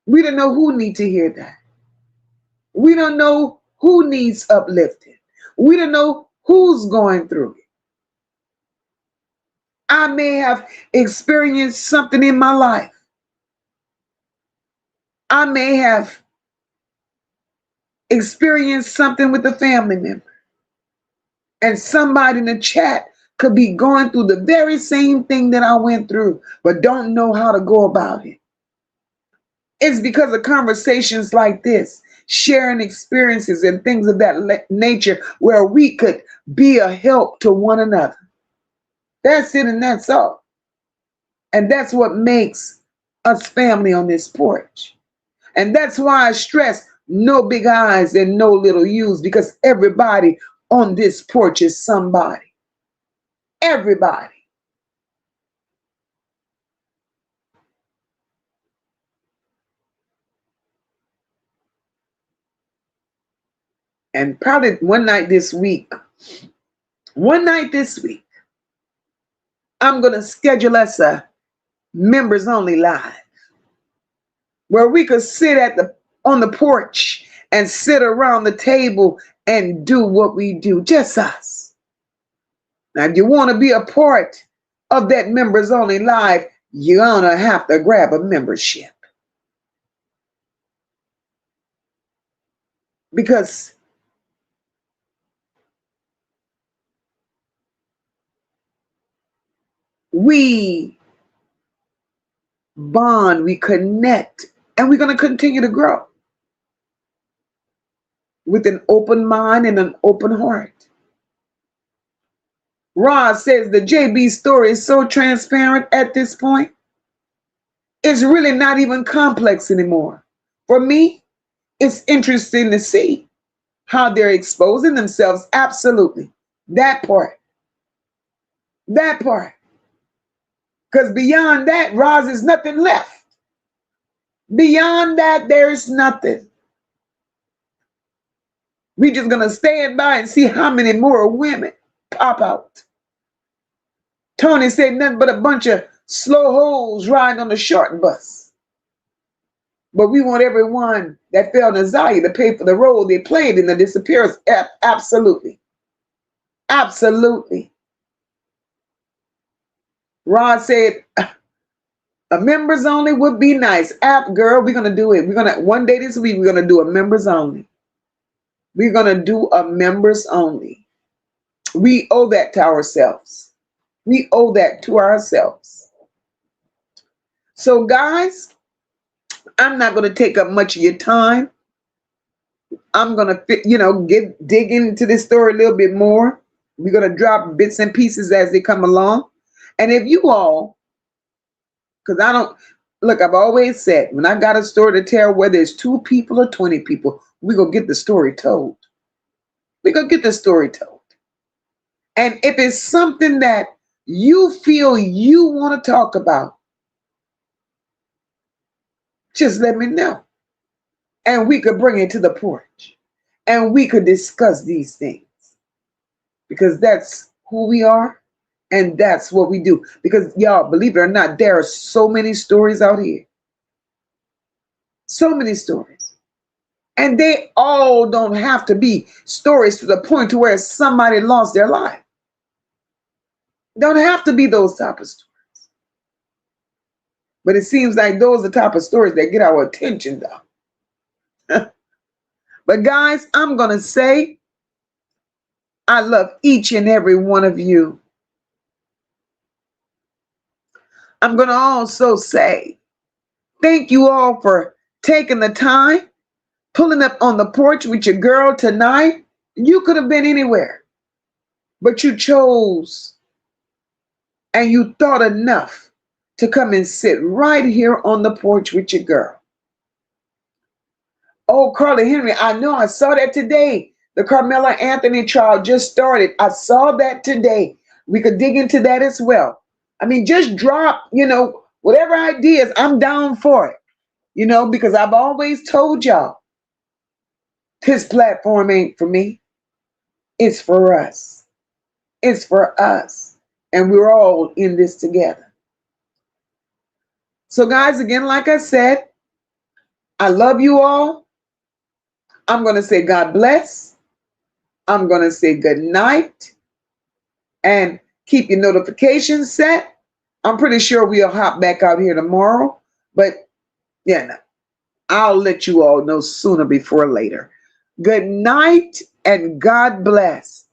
We don't know who needs to hear that. We don't know who needs uplifting. We don't know who's going through it. I may have experienced something in my life. I may have experienced something with a family member. And somebody in the chat could be going through the very same thing that I went through, but don't know how to go about it. It's because of conversations like this, sharing experiences and things of that nature, where we could be a help to one another. That's it, and that's all. And that's what makes us family on this porch. And that's why I stress no big I's and no little U's, because everybody on this porch is somebody. Everybody. And probably one night this week, I'm going to schedule us a members only live, where we could sit on the porch and sit around the table and do what we do, just us. Now, if you want to be a part of that members only live, you're going to have to grab a membership. Because we bond, we connect, and we're going to continue to grow with an open mind and an open heart. Roz says the JB story is so transparent at this point. It's really not even complex anymore. For me, it's interesting to see how they're exposing themselves. Absolutely. That part. Because beyond that, Roz, is nothing left. Beyond that, there's nothing. We're just going to stand by and see how many more women pop out. Tony said nothing but a bunch of slow hoes riding on the short bus. But we want everyone that felt desire to pay for the role they played in the disappearance. Absolutely. Absolutely. Rod said, a members only would be nice. Girl, we're going to do it. One day this week, we're going to do a members only. We're going to do a members only. We owe that to ourselves. We owe that to ourselves. So guys, I'm not going to take up much of your time. I'm going to, dig into this story a little bit more. We're going to drop bits and pieces as they come along. And if you all, because Look, I've always said, when I got a story to tell, whether it's 2 people or 20 people, we're going to get the story told. We're going to get the story told. And if it's something that you feel you want to talk about, just let me know. And we could bring it to the porch. And we could discuss these things. Because that's who we are. And that's what we do. Because y'all, believe it or not, there are so many stories out here. So many stories. And they all don't have to be stories to the point to where somebody lost their life. Don't have to be those type of stories. But it seems like those are the type of stories that get our attention, though. But guys, I'm going to say, I love each and every one of you. I'm going to also say, thank you all for taking the time, pulling up on the porch with your girl tonight. You could have been anywhere, but you chose and you thought enough to come and sit right here on the porch with your girl. Oh, Carla Henry, I know, I saw that today. The Carmela Anthony trial just started. I saw that today. We could dig into that as well. I mean, just drop, whatever ideas, I'm down for it. Because I've always told y'all, this platform ain't for me. It's for us. It's for us. And we're all in this together. So guys, again, like I said, I love you all. I'm going to say God bless. I'm going to say good night. And keep your notifications set. I'm pretty sure we'll hop back out here tomorrow. But, I'll let you all know sooner before later. Good night and God bless.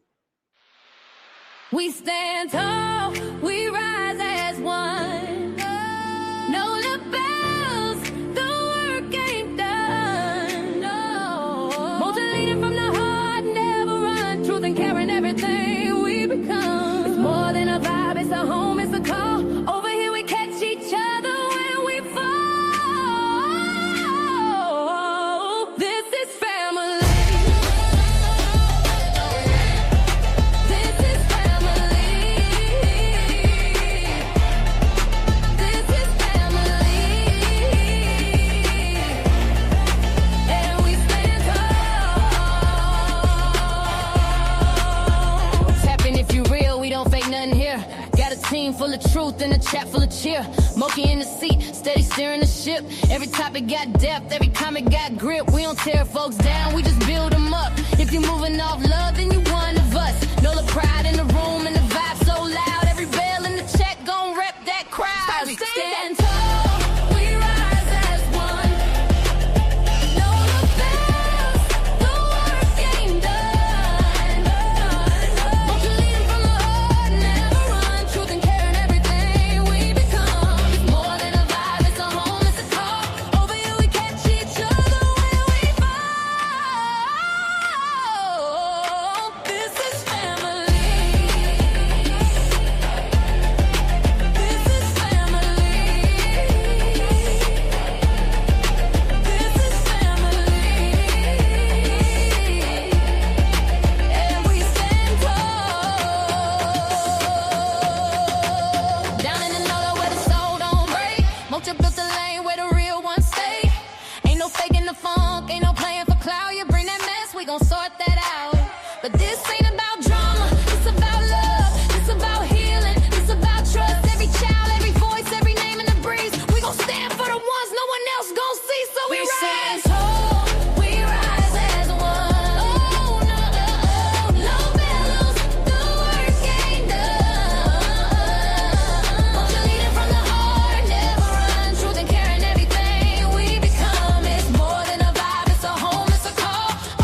We stand tall, we rise as one. No lapels, the work ain't done. No. Motivated from the heart, never run. Truth and caring, everything we become. It's more than a vibe, it's a home, it's a call. Over here we catch each other when we fall. This is family. Team full of truth and a chat full of cheer. MOCA in the seat, steady steering the ship. Every topic got depth, every comment got grip. We don't tear folks down, we just build them up. If you're moving off love, then you one of us. Know the pride in the room and the vibe so loud. Every bell in the check gon' rep that crowd. We stand tall.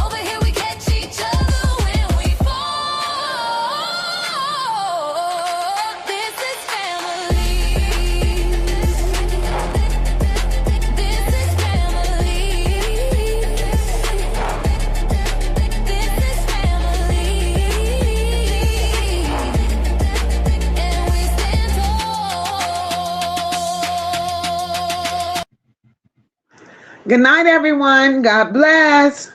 Over here we catch each other when we fall. Good night, everyone. God bless.